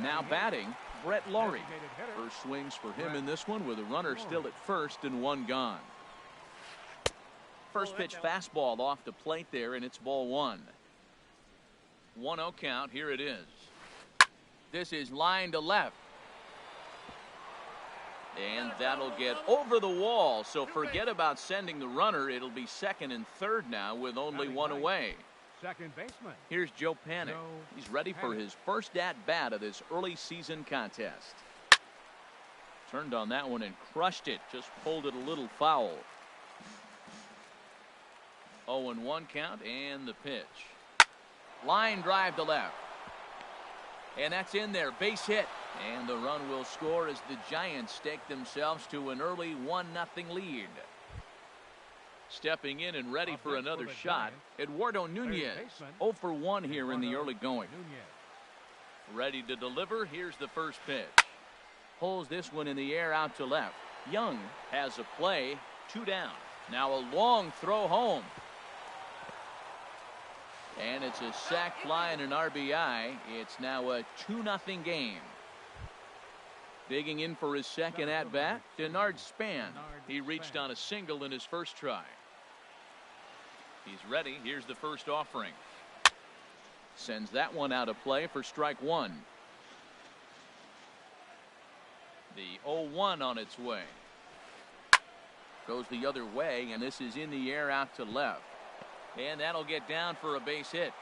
Now batting, Brett Laurie. First swings for him in this one with a runner still at first and 1 gone. First pitch fastball off the plate there, and it's ball 1. 1-0 count. Here it is. This is line to left. And that'll get over the wall. So forget about sending the runner. It'll be second and third now with only 1 away. Second baseman. Here's Joe Panik. He's ready for his first at-bat of this early season contest. Turned on that one and crushed it. Just pulled it a little foul. 0-1 count and the pitch. Line drive to left. And that's in there. Base hit. And the run will score as the Giants stake themselves to an early 1-0 lead. Stepping in and ready for another shot, Eduardo Nunez. 0 for 1 here in the early going. Ready to deliver. Here's the first pitch. Pulls this one in the air out to left. Young has a play. 2 down. Now a long throw home. And it's a sac fly and an RBI. It's now a 2-0 game. Digging in for his second at-bat, Denard Span. He reached on a single in his first try. He's ready. Here's the first offering. Sends that one out of play for strike 1. The 0-1 on its way. Goes the other way, and this is in the air out to left. And that'll get down for a base hit.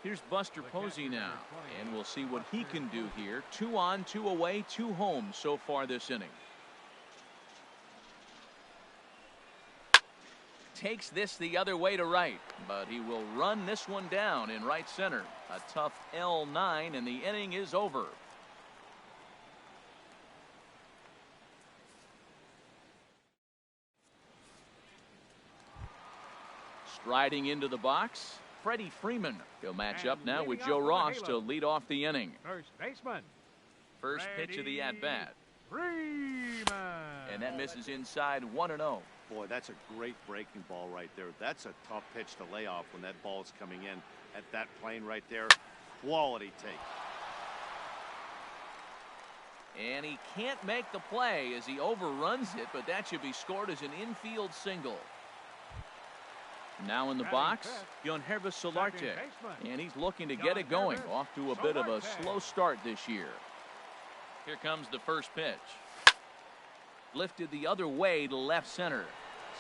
Here's Buster Posey now, and we'll see what he can do here. 2 on, 2 away, 2 home so far this inning. Takes this the other way to right, but he will run this one down in right center. A tough L9, and the inning is over. Striding into the box, Freddie Freeman. He'll match up now with Joe Ross to lead off the inning. First baseman. First pitch of the at-bat. Freeman. And that misses inside. 1-0. Boy, that's a great breaking ball right there. That's a tough pitch to lay off when that ball is coming in at that plane right there. Quality take. And he can't make the play as he overruns it, but that should be scored as an infield single. Now in the box, Yonhervis Solarte, and he's looking to get it going. Off to a bit of a slow start this year. Here comes the first pitch. Lifted the other way to left center.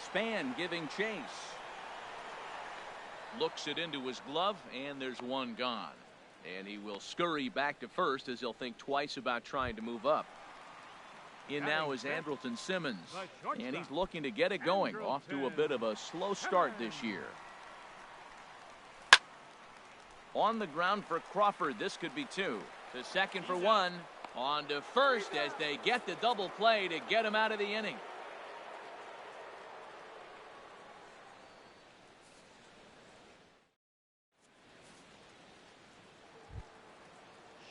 Span giving chase. Looks it into his glove, and there's one gone. And he will scurry back to first as he'll think twice about trying to move up. In now is Andrelton Simmons, and he's looking to get it going. Off to a bit of a slow start this year. On the ground for Crawford. This could be 2. To second for 1. On to first as they get the double play to get him out of the inning.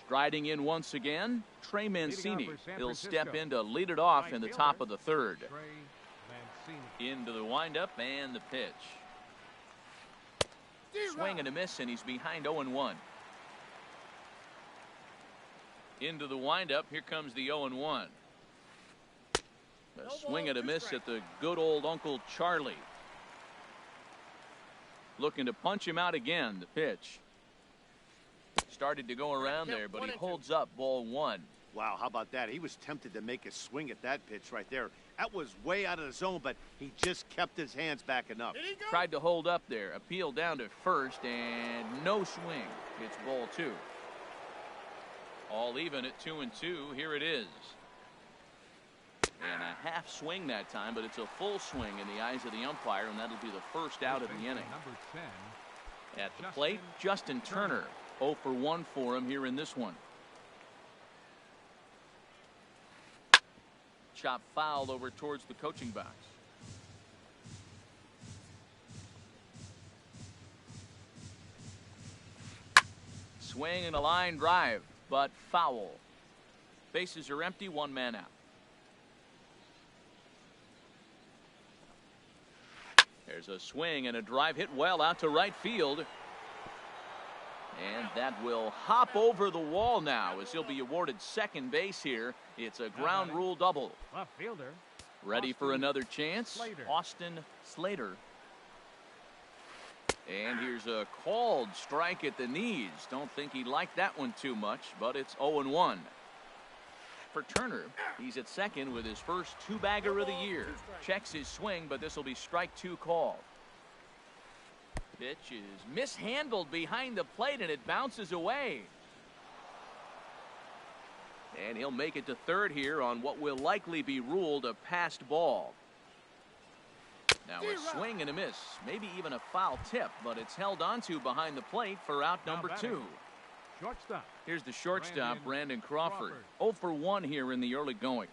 Striding in once again, Trey Mancini. He'll step in to lead it off in the top of the third. Into the windup and the pitch. Swing and a miss, and he's behind 0-1. Into the windup. Here comes the 0-1. A swing and a miss at the good old Uncle Charlie. Looking to punch him out again. The pitch. Started to go around there, but he holds up. Ball 1. Wow, how about that? He was tempted to make a swing at that pitch right there. That was way out of the zone, but he just kept his hands back enough. Tried to hold up there. Appeal down to first, and no swing. It's ball 2. All even at 2-2. Here it is. And a half swing that time, but it's a full swing in the eyes of the umpire, and that'll be the first out of the inning. At the plate, Justin Turner. 0 for 1 for him here in this one. Chop foul over towards the coaching box. Swing and a line drive, but foul. Bases are empty, 1 man out. There's a swing and a drive hit well out to right field. And that will hop over the wall now as he'll be awarded second base here. It's a ground rule double. Left fielder. Ready for another chance. Austin Slater. And here's a called strike at the knees. Don't think he liked that one too much, but it's 0-1. For Turner, he's at second with his first 2-bagger of the year. Checks his swing, but this will be strike 2 called. Pitch is mishandled behind the plate, and it bounces away. And he'll make it to third here on what will likely be ruled a passed ball. Now a swing and a miss, maybe even a foul tip, but it's held onto behind the plate for out number 2. Shortstop. Here's the shortstop, Brandon Crawford. 0 for 1 here in the early going.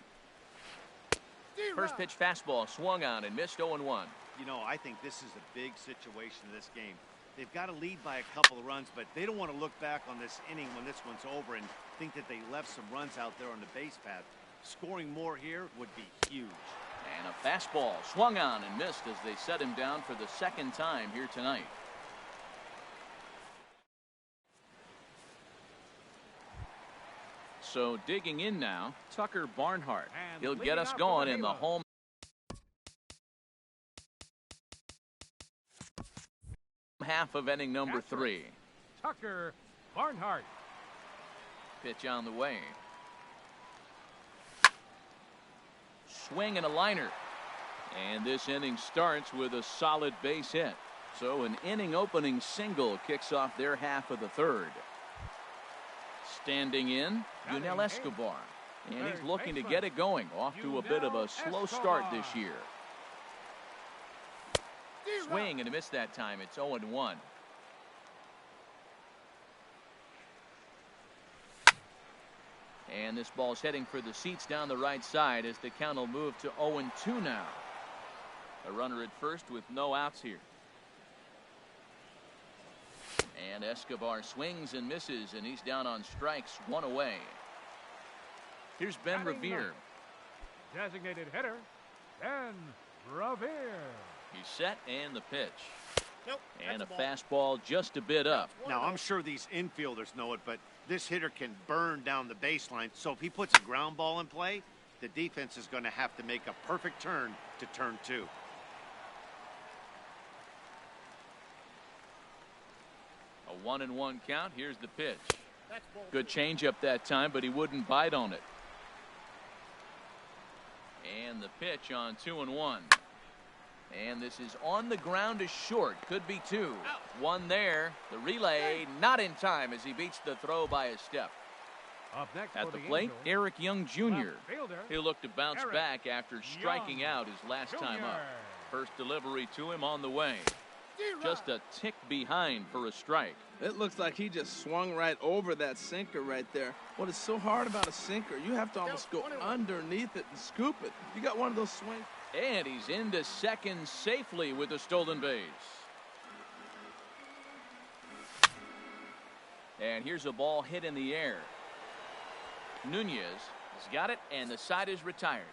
First pitch fastball swung on and missed. 0-1. You know, I think this is a big situation in this game. They've got to lead by a couple of runs, but they don't want to look back on this inning when this one's over and think that they left some runs out there on the base path. Scoring more here would be huge. And a fastball swung on and missed as they set him down for the second time here tonight. So digging in now, Tucker Barnhart. He'll get us going in the home half of inning number 3. Tucker Barnhart. Pitch on the way. Swing and a liner. And this inning starts with a solid base hit. So an inning opening single kicks off their half of the third. Standing in, Yunel Escobar. And he's looking to get it going. Off to a bit of a slow start this year. Swing and a miss that time. It's 0-1. And this ball's heading for the seats down the right side as the count will move to 0-2 now. A runner at first with no outs here. And Escobar swings and misses, and he's down on strikes, 1 away. Here's Ben Revere. Designated hitter, Ben Revere. He's set, and the pitch. Nope, and a fastball just a bit up. Now, I'm sure these infielders know it, but this hitter can burn down the baseline. So if he puts a ground ball in play, the defense is going to have to make a perfect turn to turn 2. A 1-1 count. Here's the pitch. Good changeup that time, but he wouldn't bite on it. And the pitch on 2-1. And this is on the ground to short. Could be 2. 1 there. The relay not in time as he beats the throw by a step. Up next at the plate, Eric Young Jr. He'll look to bounce back after striking out his last time up. First delivery to him on the way. Just a tick behind for a strike. It looks like he just swung right over that sinker right there. What is so hard about a sinker, you have to almost go underneath it and scoop it. You got one of those swings. And he's into second safely with a stolen base. And here's a ball hit in the air. Nunez has got it, and the side is retired.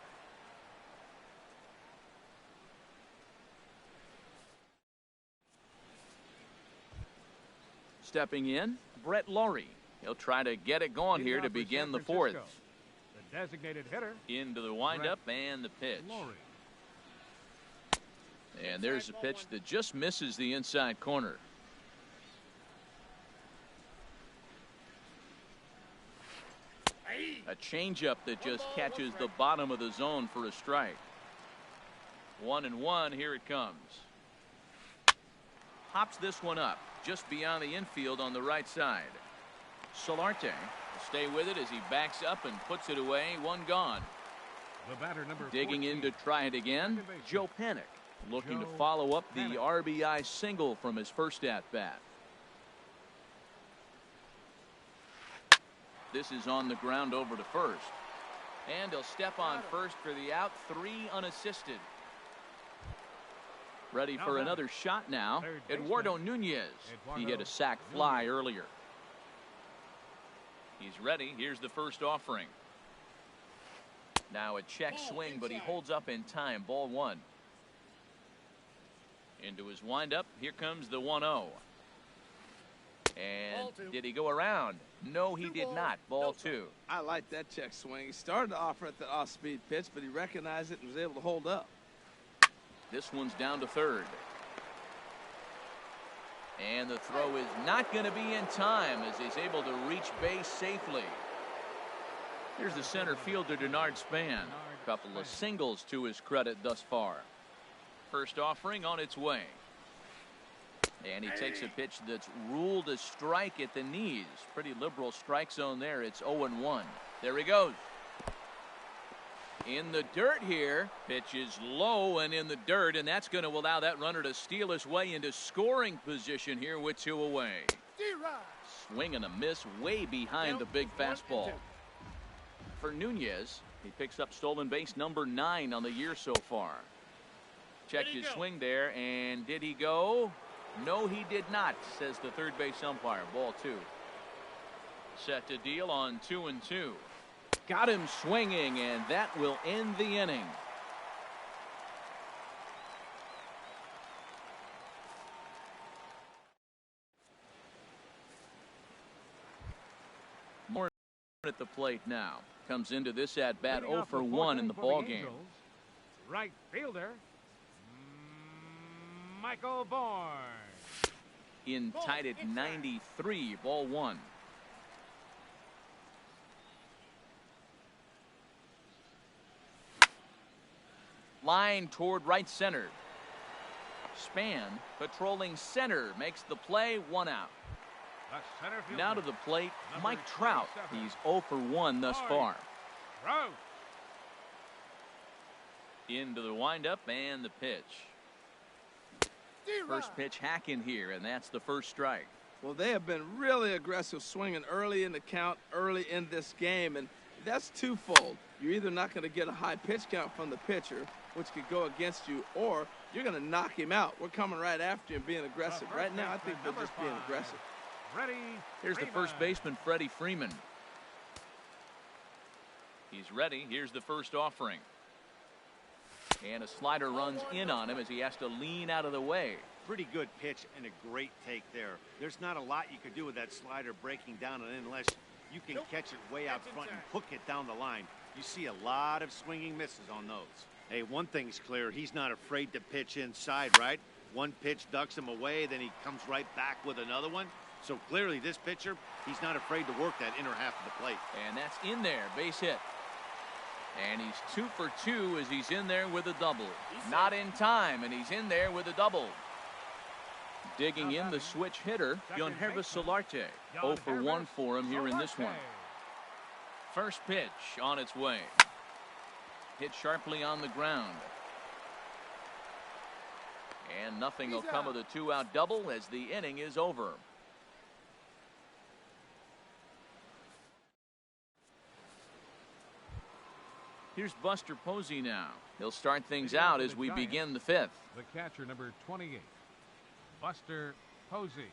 Stepping in, Brett Laurie. He'll try to get it going here to begin the fourth. The designated hitter. Into the windup and the pitch. Laurie. And there's a pitch that just misses the inside corner. A changeup that just catches the bottom of the zone for a strike. 1-1, here it comes. Hops this one up just beyond the infield on the right side. Solarte will stay with it as he backs up and puts it away. One gone. The batter number Digging 14. in to try it again, Joe Panik looking to follow up the RBI single from his first at-bat. This is on the ground over to first. And he'll step on first for the out. 3 unassisted. Ready for another shot now. Eduardo Nunez. He hit a sac fly earlier. He's ready. Here's the first offering. Now a check swing, but he holds up in time. Ball 1. Into his windup. Here comes the 1-0. And did he go around? No, he did not. Ball 2. I like that check swing. He started to offer at the off-speed pitch, but he recognized it and was able to hold up. This one's down to third. And the throw is not going to be in time as he's able to reach base safely. Here's the center fielder, Denard Span. A couple of singles to his credit thus far. First offering on its way. And he takes a pitch that's ruled a strike at the knees. Pretty liberal strike zone there. It's 0-1. There he goes. In the dirt here. Pitch is low and in the dirt, and that's going to allow that runner to steal his way into scoring position here with 2 away. Swing and a miss way behind the big fastball. For Nunez, he picks up stolen base number 9 on the year so far. Checked his swing there, and did he go? No, he did not, says the third base umpire. Ball 2. Set to deal on 2-2. Got him swinging, and that will end the inning. More at the plate now. Comes into this at bat 0 for 1 in the ball game. Right fielder, Michael Bourne. In tied at 93, ball 1. Line toward right center. Span patrolling center makes the play. 1 out. Now to the plate, Mike Trout. He's 0 for 1 thus far. Into the windup and the pitch. First pitch hack in here, and that's the first strike. Well, they have been really aggressive swinging early in the count, early in this game, and that's twofold. You're either not going to get a high pitch count from the pitcher, which could go against you, or you're going to knock him out. We're coming right after him being aggressive. Right now, I think they're just being aggressive. Here's the first baseman, Freddie Freeman. He's ready. Here's the first offering. And a slider runs in on him as he has to lean out of the way. Pretty good pitch and a great take there. There's not a lot you could do with that slider breaking down and in unless you can catch it way out front and hook it down the line. You see a lot of swinging misses on those. Hey, one thing's clear. He's not afraid to pitch inside, right? One pitch ducks him away, then he comes right back with another one. So clearly this pitcher, he's not afraid to work that inner half of the plate. And that's in there. Base hit. And he's 2 for 2 as he's in there with a double. Not in time, and he's in there with a double. Digging in the switch hitter, Yangervis Solarte. 0 for 1 for him here in this one. First pitch on its way. Hit sharply on the ground. And nothing will come of the 2-out double as the inning is over. Here's Buster Posey now. He'll start things out as we begin the 5th. The catcher, number 28, Buster Posey.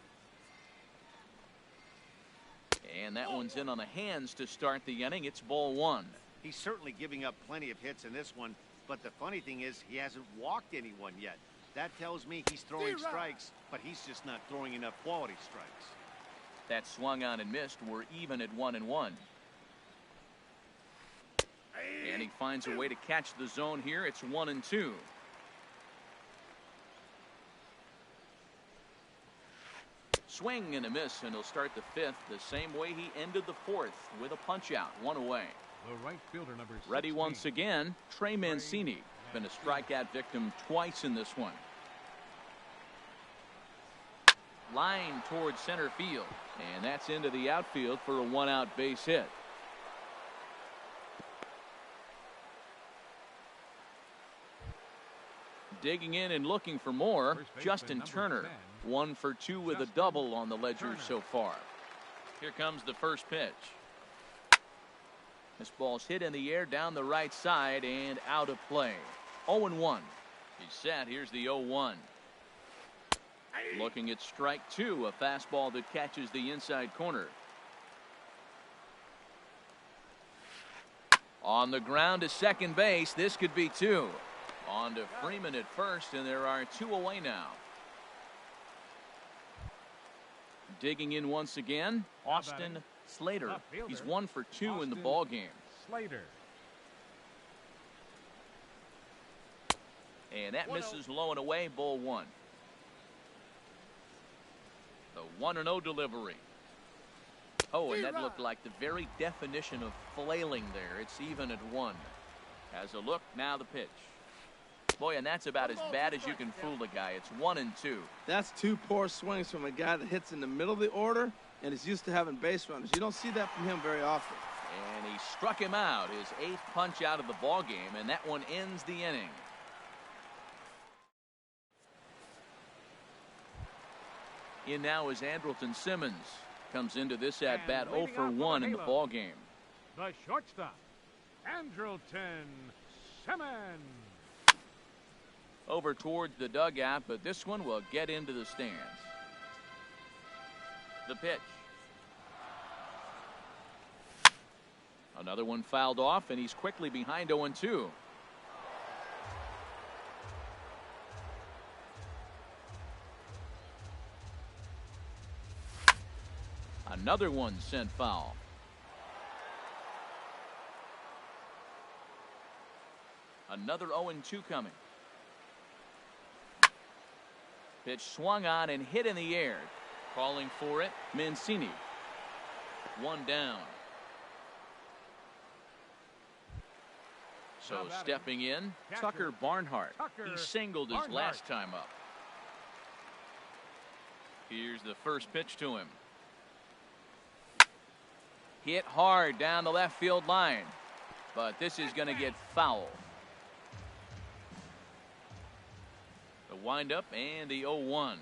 And that one's in on the hands to start the inning. It's ball 1. He's certainly giving up plenty of hits in this one, but the funny thing is he hasn't walked anyone yet. That tells me he's throwing strikes, but he's just not throwing enough quality strikes. That swung on and missed. We're even at 1-1. And he finds a way to catch the zone here. It's 1-2. Swing and a miss, and he'll start the 5th the same way he ended the 4th with a punch out, 1 away. The right fielder, number 16. Ready once again, Trey Mancini. Been a strikeout victim twice in this one. Line towards center field, and that's into the outfield for a 1-out base hit. Digging in and looking for more, Justin Turner. 1 for 2 with a double on the ledger so far. Here comes the first pitch. This ball's hit in the air down the right side and out of play. 0-1. He's set. Here's the 0-1. Looking at strike 2, a fastball that catches the inside corner. On the ground to second base. This could be 2. On to Freeman at first, and there are 2 away now. Digging in once again, Austin Slater. He's 1 for 2 in the ball game. Slater. And that misses low and away, ball 1. The 1-0 delivery. Oh, and that looked like the very definition of flailing there. It's even at 1. Has a look, now the pitch. Boy, and that's about as bad as you can fool a guy. It's 1-2. That's 2 poor swings from a guy that hits in the middle of the order and is used to having base runners. You don't see that from him very often. And he struck him out, his 8th punch out of the ball game, and that one ends the inning. In now is Andrelton Simmons. Comes into this at bat 0 for 1 in the ball game. The shortstop, Andrelton Simmons. Over towards the dugout, but this one will get into the stands. The pitch. Another one fouled off, and he's quickly behind 0-2. Another one sent foul. Another 0-2 coming. Pitch swung on and hit in the air. Calling for it, Mancini. 1 down. So stepping in, Tucker Barnhart. He singled his last time up. Here's the first pitch to him. Hit hard down the left field line, but this is going to get foul. The windup and the 0-1.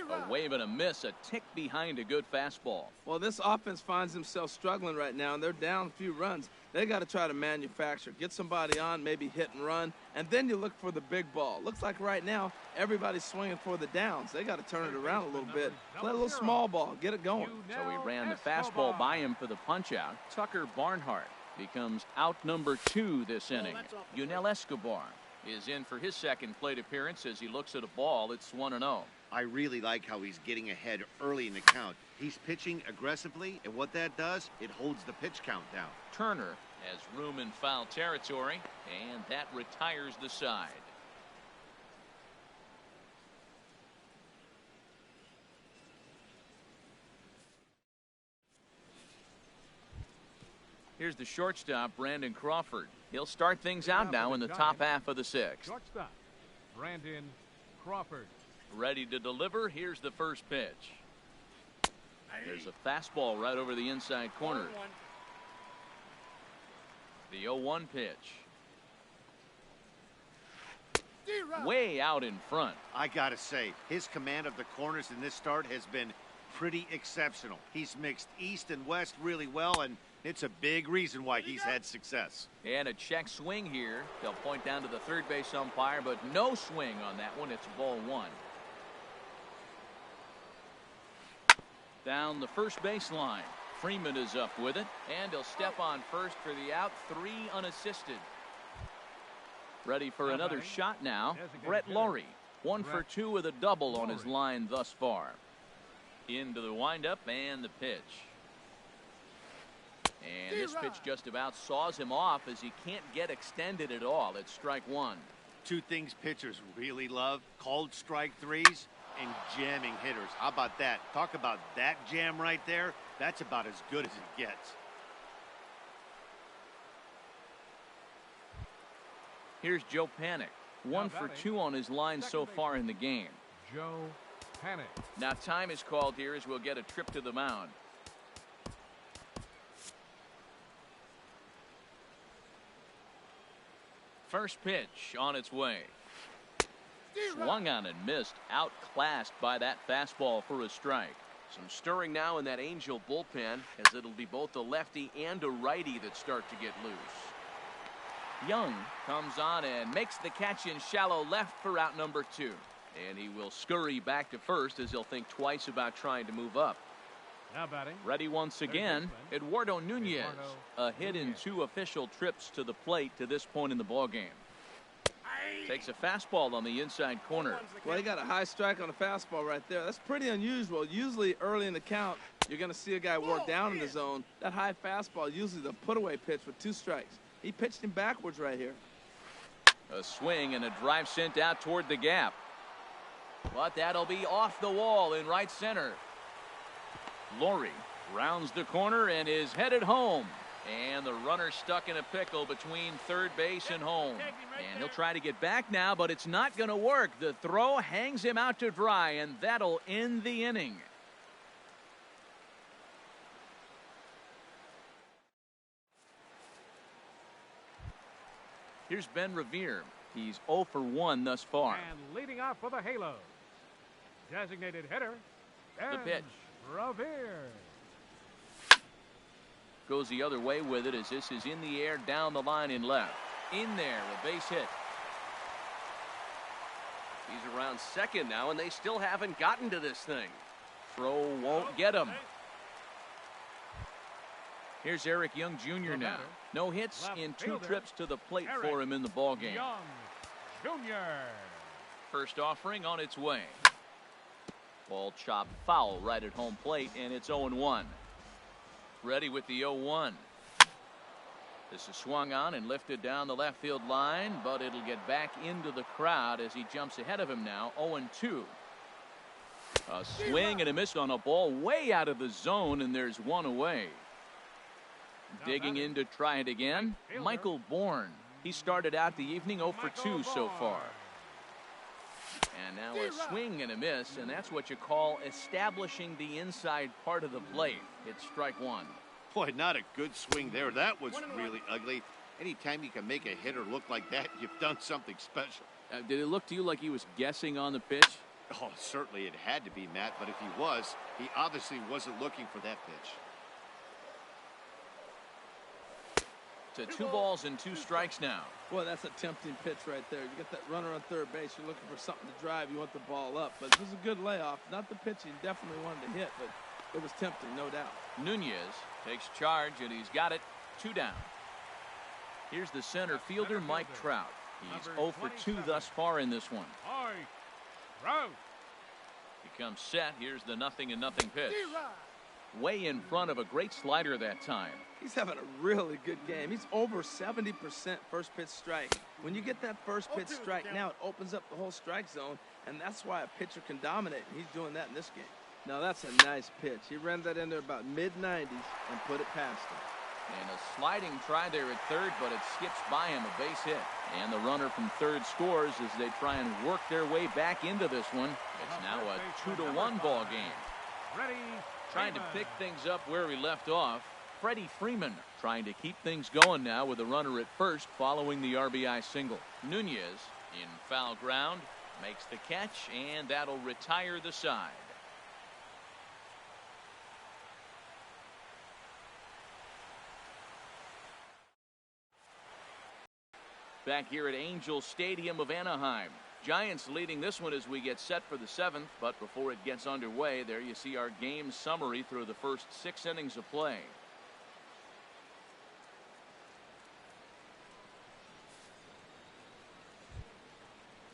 A wave and a miss, a tick behind a good fastball. Well, this offense finds themselves struggling right now, and they're down a few runs. They got to try to manufacture, get somebody on, maybe hit and run, and then you look for the big ball. Looks like right now everybody's swinging for the downs. They got to turn it around a little bit, play a little small ball, get it going. So he ran the fastball by him for the punch out. Tucker Barnhart becomes out number 2 this inning. Yunel Escobar is in for his second plate appearance as he looks at a ball. It's 1-0. I really like how he's getting ahead early in the count. He's pitching aggressively, and what that does, it holds the pitch count down. Turner has room in foul territory, and that retires the side. Here's the shortstop, Brandon Crawford. He'll start things out now in the top half of the 6th. Shortstop, Brandon Crawford. Ready to deliver. Here's the first pitch. There's a fastball right over the inside corner. The 0-1 pitch. way out in front. I got to say, his command of the corners in this start has been pretty exceptional. He's mixed east and west really well, and it's a big reason why he's had success. And a check swing here. They'll point down to the third base umpire, but no swing on that one. It's ball one. Down the first baseline. Freeman is up with it, and he'll step on first for the out. 3 unassisted. Ready for another shot now. Brett Laurie, 1 for 2 with a double on his line thus far. Into the windup and the pitch. And this pitch just about saws him off as he can't get extended at all. It's strike one. 2 things pitchers really love: called strike threes and jamming hitters. How about that? Talk about that jam right there. That's about as good as it gets. Here's Joe Panic. 1 for 2 on his line so far in the game. Joe Panic. Now time is called here as we'll get a trip to the mound. First pitch on its way. Swung on and missed. Outclassed by that fastball for a strike. Some stirring now in that Angel bullpen, as it'll be both a lefty and a righty that start to get loose. Young comes on and makes the catch in shallow left for out number 2. And he will scurry back to first as he'll think twice about trying to move up. Now batting. Ready once again, Eduardo Nunez. A hit in 2 official trips to the plate to this point in the ballgame. Takes a fastball on the inside corner. Well, he got a high strike on a fastball right there. That's pretty unusual. Usually early in the count, you're going to see a guy work down in the zone. That high fastball, usually the put-away pitch with 2 strikes. He pitched him backwards right here. A swing and a drive sent out toward the gap. But that'll be off the wall in right center. Laurie rounds the corner and is headed home. And the runner stuck in a pickle between third base and home. And he'll try to get back now, but it's not going to work. The throw hangs him out to dry, and that'll end the inning. Here's Ben Revere. He's 0 for 1 thus far. And leading off for the Halos, designated hitter, The pitch. Revere. Goes the other way with it as this is in the air down the line in left. In there, a base hit. He's around second now, and they still haven't gotten to this thing. Throw won't get him. Here's Eric Young Jr. now. No hits in 2 trips to the plate for him in the ballgame. Young Jr. First offering on its way. Ball chopped foul right at home plate, and it's 0-1. Ready with the 0-1. This is swung on and lifted down the left field line, but it'll get back into the crowd as he jumps ahead of him now. 0-2. A swing and a miss on a ball way out of the zone, and there's 1 away. Digging in to try it again, Michael Bourne. He started out the evening 0 for 2 so far. And now a swing and a miss, and that's what you call establishing the inside part of the plate. It's strike 1. Boy, not a good swing there. That was really ugly. Anytime you can make a hitter look like that, you've done something special. Did it look to you like he was guessing on the pitch? Oh, certainly it had to be, Matt, but if he was, he obviously wasn't looking for that pitch. To 2 balls and 2 strikes now. Boy, that's a tempting pitch right there. You get that runner on third base. You're looking for something to drive. You want the ball up. But it was a good layoff. Not the pitch he definitely wanted to hit, but it was tempting, no doubt. Nunez takes charge, and he's got it. 2 down. Here's the center fielder, Mike Trout. He's 0 for 2 thus far in this one. Trout. He comes set. Here's the 0-0 pitch. Way in front of a great slider that time. He's having a really good game. He's over 70% first pitch strike. When you get that first pitch strike now, it opens up the whole strike zone, and that's why a pitcher can dominate, and he's doing that in this game. Now, that's a nice pitch. He ran that in there about mid-90s and put it past him. And a sliding try there at third, but it skips by him, a base hit. And the runner from third scores as they try and work their way back into this one. It's now a 2-1 ball game. Ready. Trying to pick things up where we left off. Freddie Freeman trying to keep things going now with a runner at first following the RBI single. Nunez In foul ground, makes the catch, and that'll retire the side. Back here at Angel Stadium of Anaheim. Giants leading this one as we get set for the 7th, but before it gets underway, there you see our game summary through the first 6 innings of play.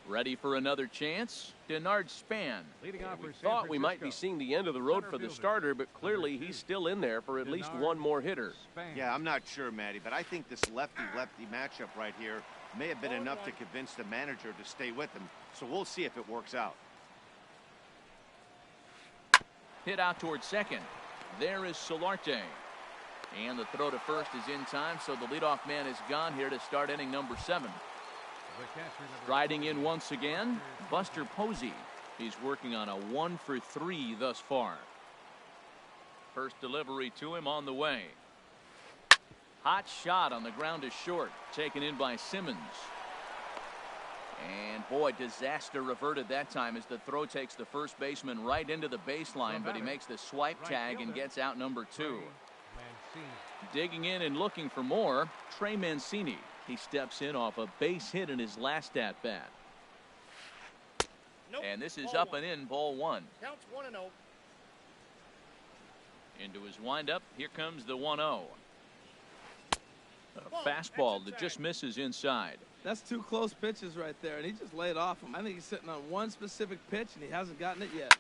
Ready for another chance? Denard Span. Leading off We for San thought we might be Francisco. seeing the end of the road Center for the fielder, starter, but clearly number 2, he's still in there for at least Denard one more hitter. Span. Yeah, I'm not sure, Matty, but I think this lefty-lefty matchup right here may have been enough to convince the manager to stay with him. So we'll see if it works out. Hit out towards second. There is Solarte. And the throw to first is in time, so the leadoff man is gone here to start inning number 7. The catcher, number Riding in once again, Buster Posey. He's working on a 1 for 3 thus far. First delivery to him on the way. Hot shot on the ground is short, taken in by Simmons. And boy, disaster reverted that time as the throw takes the first baseman right into the baseline, but he makes the swipe tag and gets out number 2. Mancini. Digging in and looking for more, Trey Mancini. He steps in off a base hit in his last at bat. And this is up and in, ball 1. Counts 1-0. Into his windup, here comes the 1-0. A fastball that just misses inside. That's 2 close pitches right there, and he just laid off him. I think he's sitting on one specific pitch, and he hasn't gotten it yet.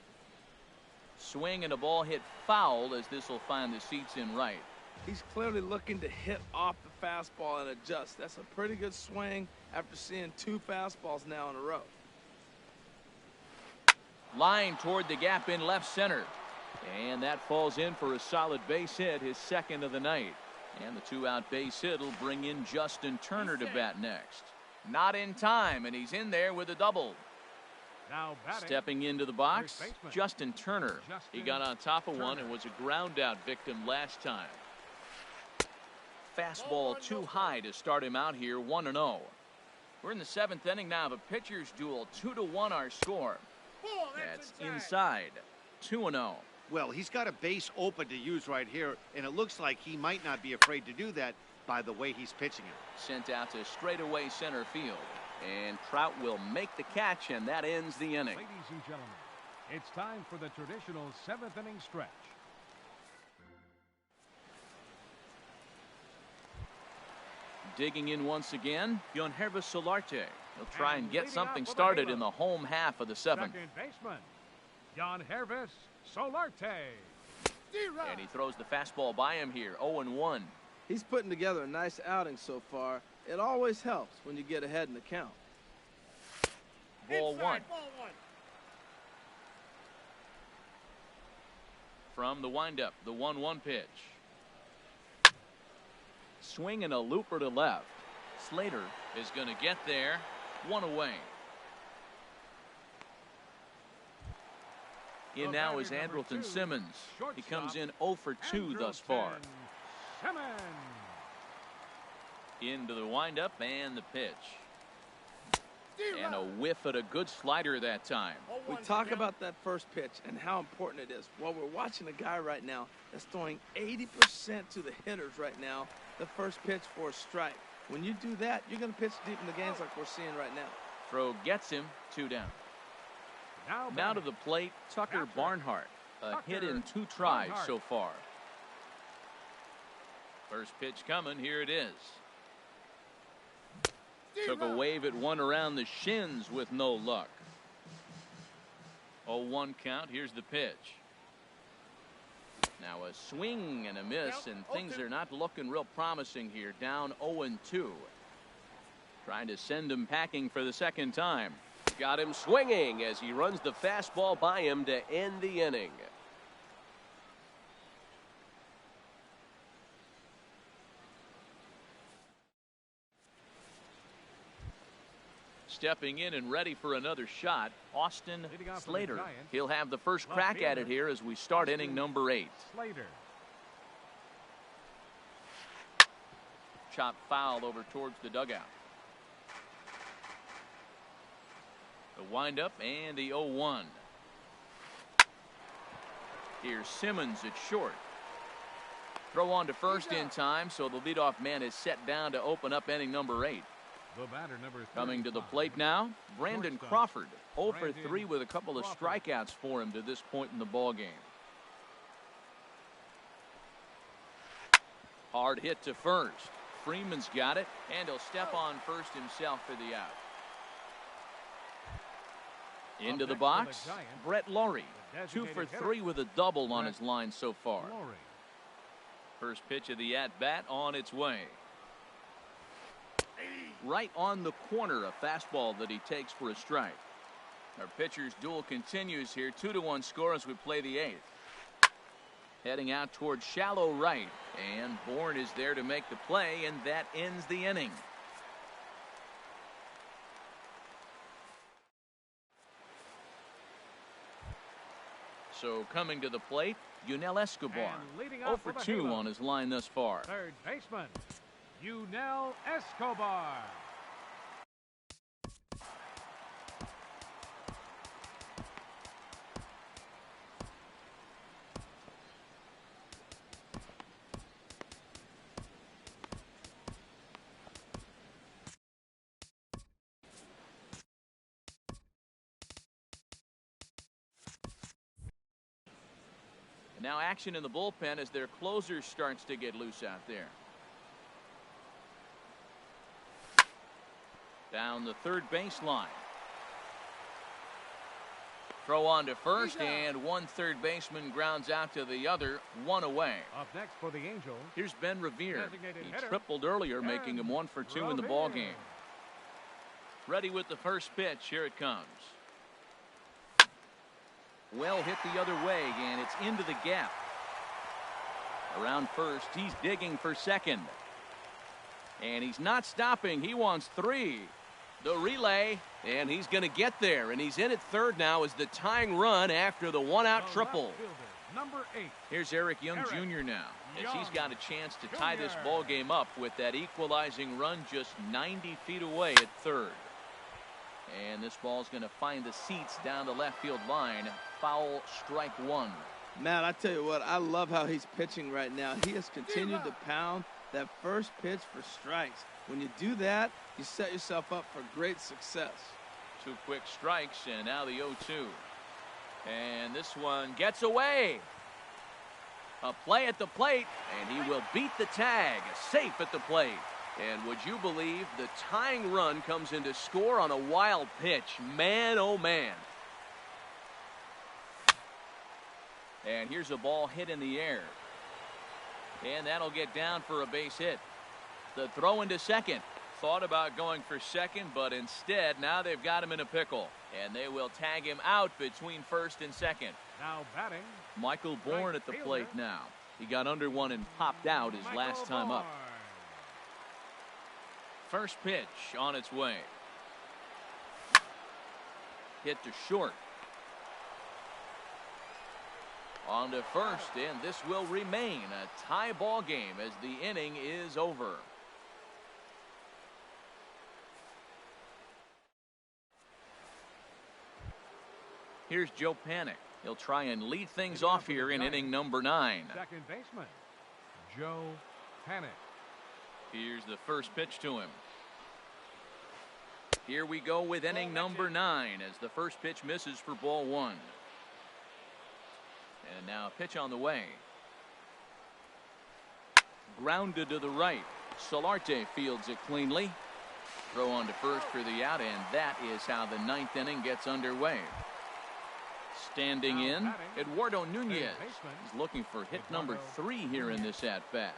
Swing and a ball hit foul as this will find the seats in right. He's clearly looking to hit off the fastball and adjust. That's a pretty good swing after seeing 2 fastballs now in a row. Line toward the gap in left center. And that falls in for a solid base hit, his second of the night. And the 2-out base hit will bring in Justin Turner to bat next. Not in time, and he's in there with a double. Now batting. Stepping into the box, First baseman. Justin Turner. He got on top of one and was a ground out victim last time. Fastball too high to start him out here, 1-0. We're in the 7th inning now of a pitcher's duel. 2-1 our score. That's inside. 2-0. Well, he's got a base open to use right here, and it looks like he might not be afraid to do that by the way he's pitching it. Sent out to straightaway center field. And Trout will make the catch, and that ends the inning. Ladies and gentlemen, it's time for the traditional 7th inning stretch. Digging in once again, Yonhervis Solarte. He'll try and get something started in the home half of the 7th. Second baseman, Yonhervis Solarte. And he throws the fastball by him here, 0-1. He's putting together a nice outing so far. It always helps when you get ahead in the count. Ball 1. From the windup, the 1-1 pitch. Swing and a looper to left. Slater is going to get there. 1 away. In now is Andrelton Simmons. He comes in 0 for 2 thus far. Simmons. Into the windup and the pitch. And a whiff at a good slider that time. We talk about that first pitch and how important it is. Well, we're watching a guy right now that's throwing 80% to the hitters right now. The first pitch for a strike. When you do that, you're going to pitch deep in the games like we're seeing right now. Throw gets him, 2 down. Now to the plate, Tucker Barnhart. A hit in 2 tries so far. First pitch coming, here it is. Took a wave at one around the shins with no luck. 0-1 count, here's the pitch. Now a swing and a miss, and things are not looking real promising here. Down 0-2. Trying to send him packing for the second time. Got him swinging as he runs the fastball by him to end the inning. Stepping in and ready for another shot, Austin Leading off for the Slater. Giants, He'll have the first left crack at it fielder, here as we start inning number 8. Slater. Chop foul over towards the dugout. Wind up and the 0-1. Here's Simmons at short. Throw on to first in time, so the leadoff man is set down to open up inning number 8. The batter, number Coming to the plate now, Brandon Crawford. 0 for 3 with a couple of strikeouts for him to this point in the ball game. Hard hit to first. Freeman's got it, and he'll step on first himself for the out. Into the box, Brett Laurie. 2 for 3 with a double on his line so far. First pitch of the at-bat on its way. Right on the corner, a fastball that he takes for a strike. Our pitcher's duel continues here. 2-1 score as we play the 8th. Heading out towards shallow right, and Bourne is there to make the play, and that ends the inning. So coming to the plate, Yunel Escobar. 0 for 2 on his line thus far. Third baseman, Yunel Escobar. Now action in the bullpen as their closer starts to get loose out there. Down the third baseline. Throw on to first, and one third baseman grounds out to the other, 1 away. Up next for the Angels. Here's Ben Revere. He tripled earlier, making him 1 for 2 in the ball game. Ready with the first pitch. Here it comes. Well hit the other way, and it's into the gap. Around first, he's digging for second. And he's not stopping. He wants 3. The relay, and he's going to get there. And he's in at third now as the tying run after the 1-out triple. Number 8. Here's Eric Young Jr. now, as he's got a chance to tie this ball game up with that equalizing run just 90 feet away at third. And this ball's going to find the seats down the left field line. Foul, strike 1. Matt, I tell you what, I love how he's pitching right now. He has continued to pound that first pitch for strikes. When you do that, you set yourself up for great success. 2 quick strikes, and now the 0-2. And this one gets away. A play at the plate, and he will beat the tag. Safe at the plate. And would you believe the tying run comes in to score on a wild pitch? Man, oh man. And here's a ball hit in the air. And that'll get down for a base hit. The throw into second. Thought about going for second, but instead now they've got him in a pickle. And they will tag him out between first and second. Now batting, Michael Bourne at the plate now. He got under one and popped out his last time up. First pitch on its way. Hit to short. On to first, and this will remain a tie ball game as the inning is over. Here's Joe Panik. He'll try and lead things off here in inning number 9. Second baseman, Joe Panik. Here's the first pitch to him. Here we go with inning number 9 as the first pitch misses for ball 1. And now a pitch on the way. Grounded to the right. Solarte fields it cleanly. Throw on to first for the out, and that is how the 9th inning gets underway. Standing in, Eduardo Nunez. He's looking for hit number 3 here in this at-bat.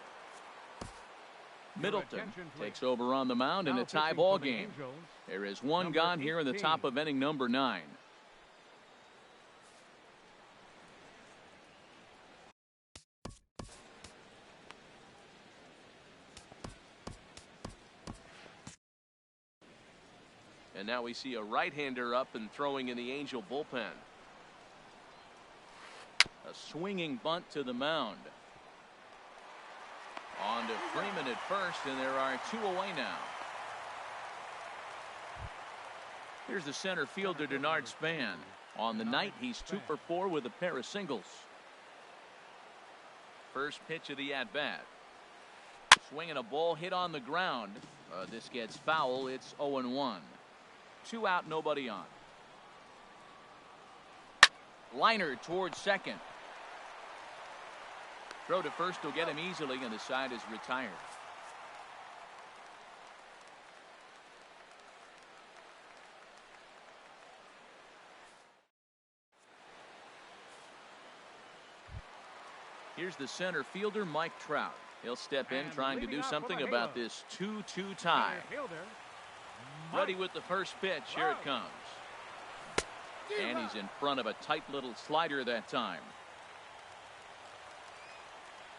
Middleton takes over on the mound in a tie ball game. There is one gone here in the top of inning number 9. And now we see a right-hander up and throwing in the Angel bullpen. A swinging bunt to the mound. On to Freeman at first, and there are 2 away now. Here's the center fielder, Denard Span. On the night, he's 2 for 4 with a pair of singles. First pitch of the at-bat. Swinging a ball hit on the ground. This gets foul. It's 0-1. 2 out, nobody on. Liner towards second. Throw to first will get him easily, and the side is retired. Here's the center fielder, Mike Trout. He'll step in trying to do something about this 2-2 tie. Ready with the first pitch. Here it comes. And he's in front of a tight little slider that time.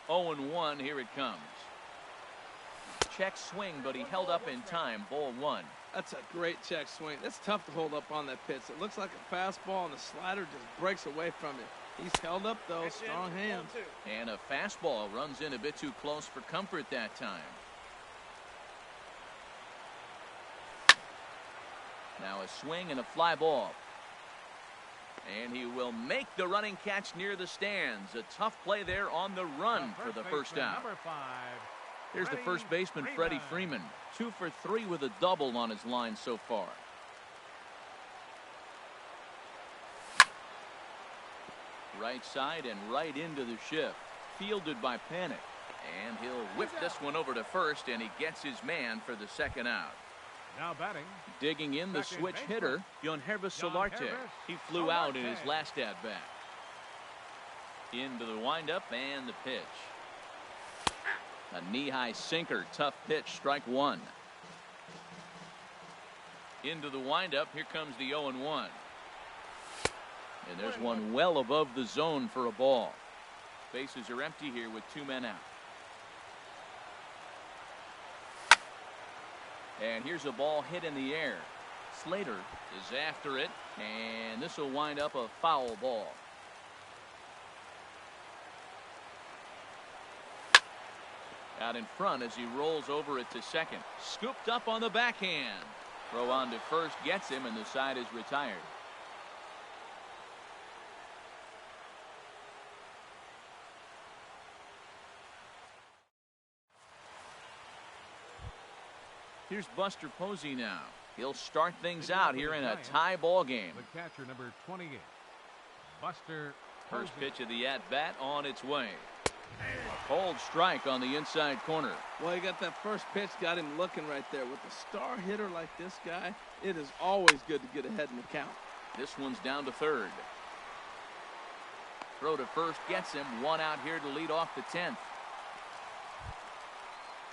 0-1. Here it comes. Check swing, but he held up in time. Ball 1. That's a great check swing. That's tough to hold up on that pitch. It looks like a fastball, and the slider just breaks away from it. He's held up, though. Strong hands. And a fastball runs in a bit too close for comfort that time. Now a swing and a fly ball. And he will make the running catch near the stands. A tough play there on the run for the first out. Here's the first baseman, Freddie Freeman. 2 for 3 with a double on his line so far. Right side and right into the shift. Fielded by Panic. And he'll whip this one over to first, and he gets his man for the second out. Now batting. Digging in the switch hitter, Yonhervis Solarte. He flew out in his last at-bat. Into the windup and the pitch. A knee-high sinker, tough pitch, strike 1. Into the windup, here comes the 0-1. And there's one well above the zone for a ball. Bases are empty here with 2 men out. And here's a ball hit in the air. Slater is after it, and this will wind up a foul ball. Out in front as he rolls over it to second. Scooped up on the backhand. Throw on to first gets him, and the side is retired. Here's Buster Posey now. He'll start things out here in a tie ball game. The catcher, number 28, Buster Posey. First pitch of the at-bat on its way. A cold strike on the inside corner. Well, he got that first pitch, got him looking right there. With a star hitter like this guy, it is always good to get ahead in the count. This one's down to third. Throw to first gets him. 1 out here to lead off the 10th.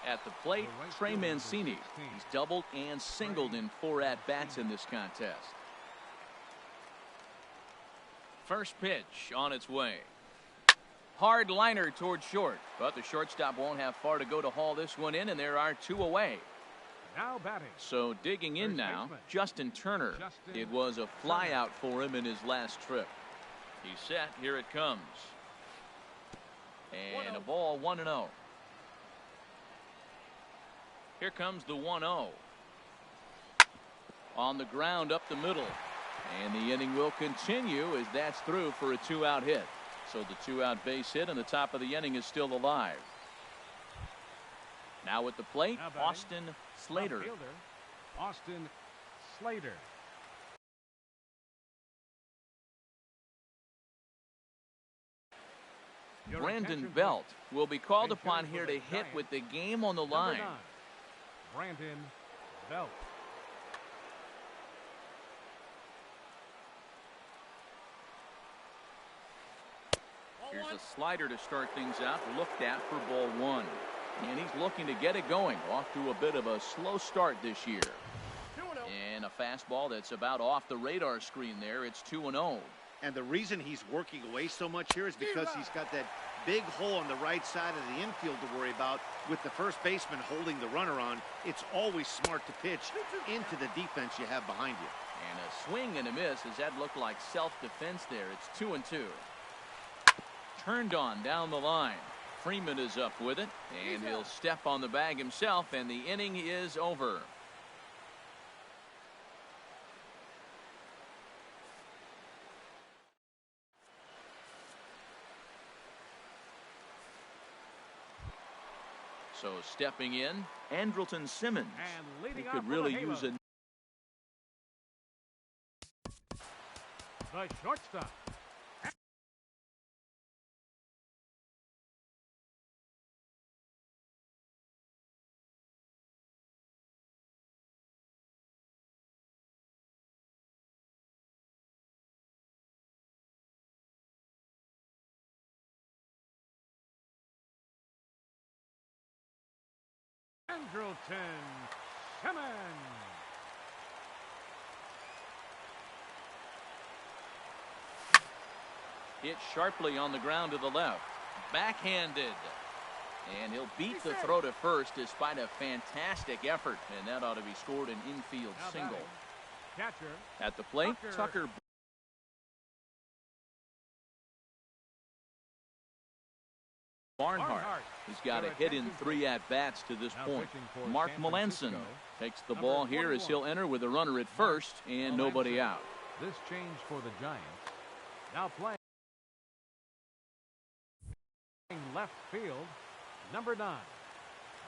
At the plate, Trey Mancini. He's doubled and singled in 4 at-bats in this contest. First pitch on its way. Hard liner towards short, but the shortstop won't have far to go to haul this one in, and there are 2 away. Now batting. So digging in now, Justin Turner. It was a fly out for him in his last trip. He's set. Here it comes. And a ball 1-0. Here comes the 1-0. On the ground up the middle. And the inning will continue as that's through for a 2-out hit. So the 2-out base hit and the top of the inning is still alive. Now at the plate, Austin Slater. Austin Slater. Brandon Belt will be called upon here to hit with the game on the line. Brandon Belt. Here's a slider to start things out, looked at for ball 1. And he's looking to get it going, off to a bit of a slow start this year. And a fastball that's about off the radar screen there. It's 2-0. And the reason he's working away so much here is because he's got that big hole on the right side of the infield to worry about. With the first baseman holding the runner on, it's always smart to pitch into the defense you have behind you. And a swing and a miss as that looked like self-defense there. It's 2-2. Turned on down the line. Freeman is up with it, and he'll step on the bag himself, and the inning is over. So stepping in, Andrelton Simmons. And He leading could off really with a use halo. a The shortstop. Andrelton Simmons. hit sharply on the ground to the left. Backhanded. And he'll beat the throw to first despite a fantastic effort. And that ought to be scored an infield Now single. batting, catcher. At the plate, Tucker. Barnhart. He's got a hit in 3 at-bats to this point. Mark Melanson takes the ball here as he'll enter with a runner at first and nobody out. This change for the Giants. Now playing left field, number 9,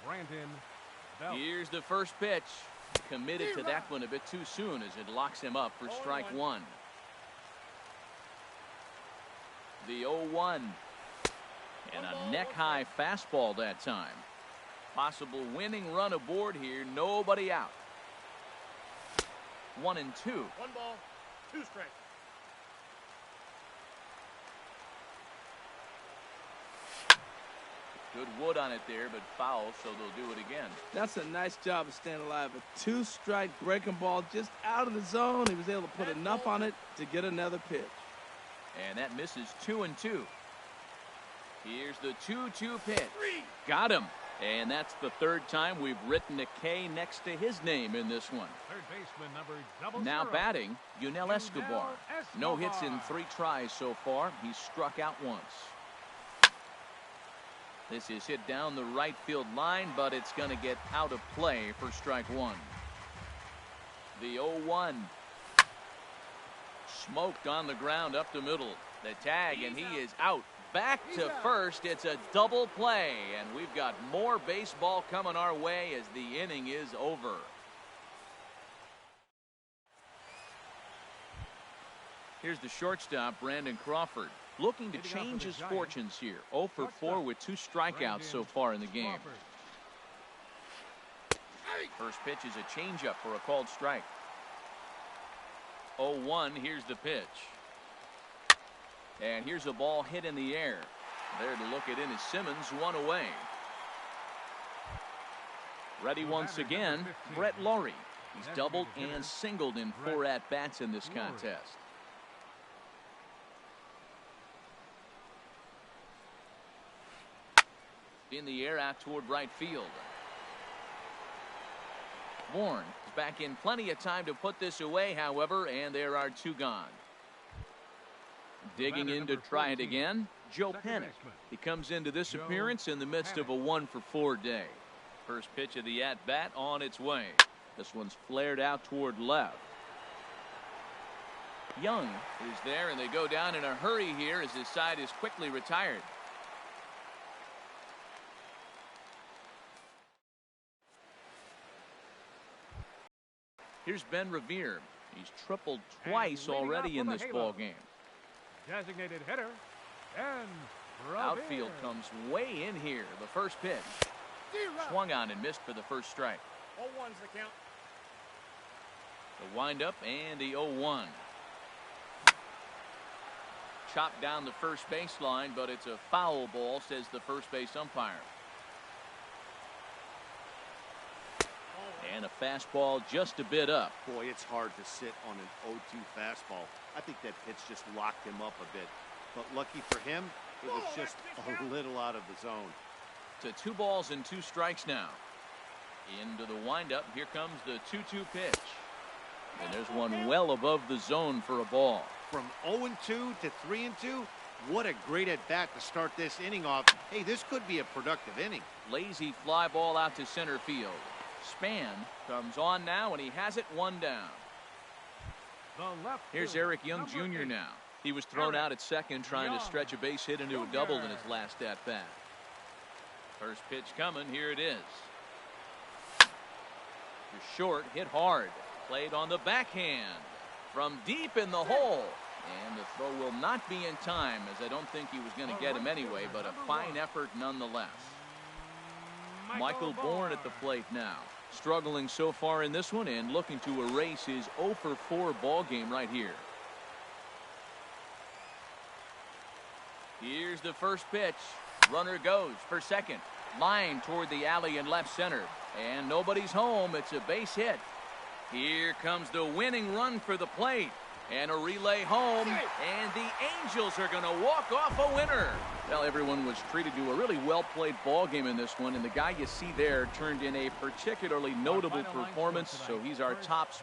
Brandon Belt. Here's the first pitch. Committed to that one a bit too soon as it locks him up for strike one. The 0-1. And a neck-high fastball that time. Possible winning run aboard here. Nobody out. 1-2. 1 ball, 2 strikes. Good wood on it there, but foul, so they'll do it again. That's a nice job of staying alive. A 2-strike breaking ball just out of the zone. He was able to put enough on it to get another pitch. And that misses 2-2. Here's the 2-2 pitch. Got him. And that's the 3rd time we've written a K next to his name in this one. Third baseman number 00. Now batting, Yunel Escobar. No hits in 3 tries so far. He's struck out once. This is hit down the right field line, but it's going to get out of play for strike one. The 0-1. Smoked on the ground up the middle. The tag, and he is out. Back to first. It's a double play, and we've got more baseball coming our way as the inning is over. Here's the shortstop, Brandon Crawford, looking to change his fortunes here. 0 for 4 with 2 strikeouts so far in the game. First pitch is a changeup for a called strike. 0-1. Here's the pitch. And here's a ball hit in the air. There to look it in is Simmons, 1 away. Ready once again, Brett Laurie. He's doubled and singled in 4 at-bats in this contest. In the air out toward right field. Bourne is back in plenty of time to put this away, however, and there are 2 gone. Digging in to try it again, Joe Panic. He comes into this appearance in the midst of a 1 for 4 day. First pitch of the at-bat on its way. This one's flared out toward left. Young is there, and they go down in a hurry here as his side is quickly retired. Here's Ben Revere. He's tripled twice already in this ball game. Designated hitter, Ben Revere. Outfield comes way in here. The first pitch. Swung on and missed for the first strike. 0-1's the count. The windup and the 0-1. Chopped down the first baseline, but it's a foul ball, says the first base umpire. And a fastball just a bit up. Boy, it's hard to sit on an 0-2 fastball. I think that pitch just locked him up a bit. But lucky for him, it was just a little out of the zone. To 2 balls and 2 strikes now. Into the windup. Here comes the 2-2 pitch. And there's one well above the zone for a ball. From 0-2 to 3-2, what a great at-bat to start this inning off. Hey, this could be a productive inning. Lazy fly ball out to center field. Span comes on now, and he has it 1 down. Here's Eric Young Jr. now. He was thrown out at second trying to stretch a base hit into a double in his last at-bat. First pitch coming. Here it is. To short, hit hard. Played on the backhand. From deep in the hole. And the throw will not be in time, as I don't think he was going to get him anyway, but a fine effort nonetheless. Michael Bourne at the plate now. Struggling so far in this one and looking to erase his 0 for 4 ball game right here. Here's the first pitch. Runner goes for second. Line toward the alley in left center. And nobody's home. It's a base hit. Here comes the winning run for the plate. And a relay home. And the Angels are going to walk off a winner. Well, everyone was treated to a really well-played ball game in this one. And the guy you see there turned in a particularly notable performance. So he's our top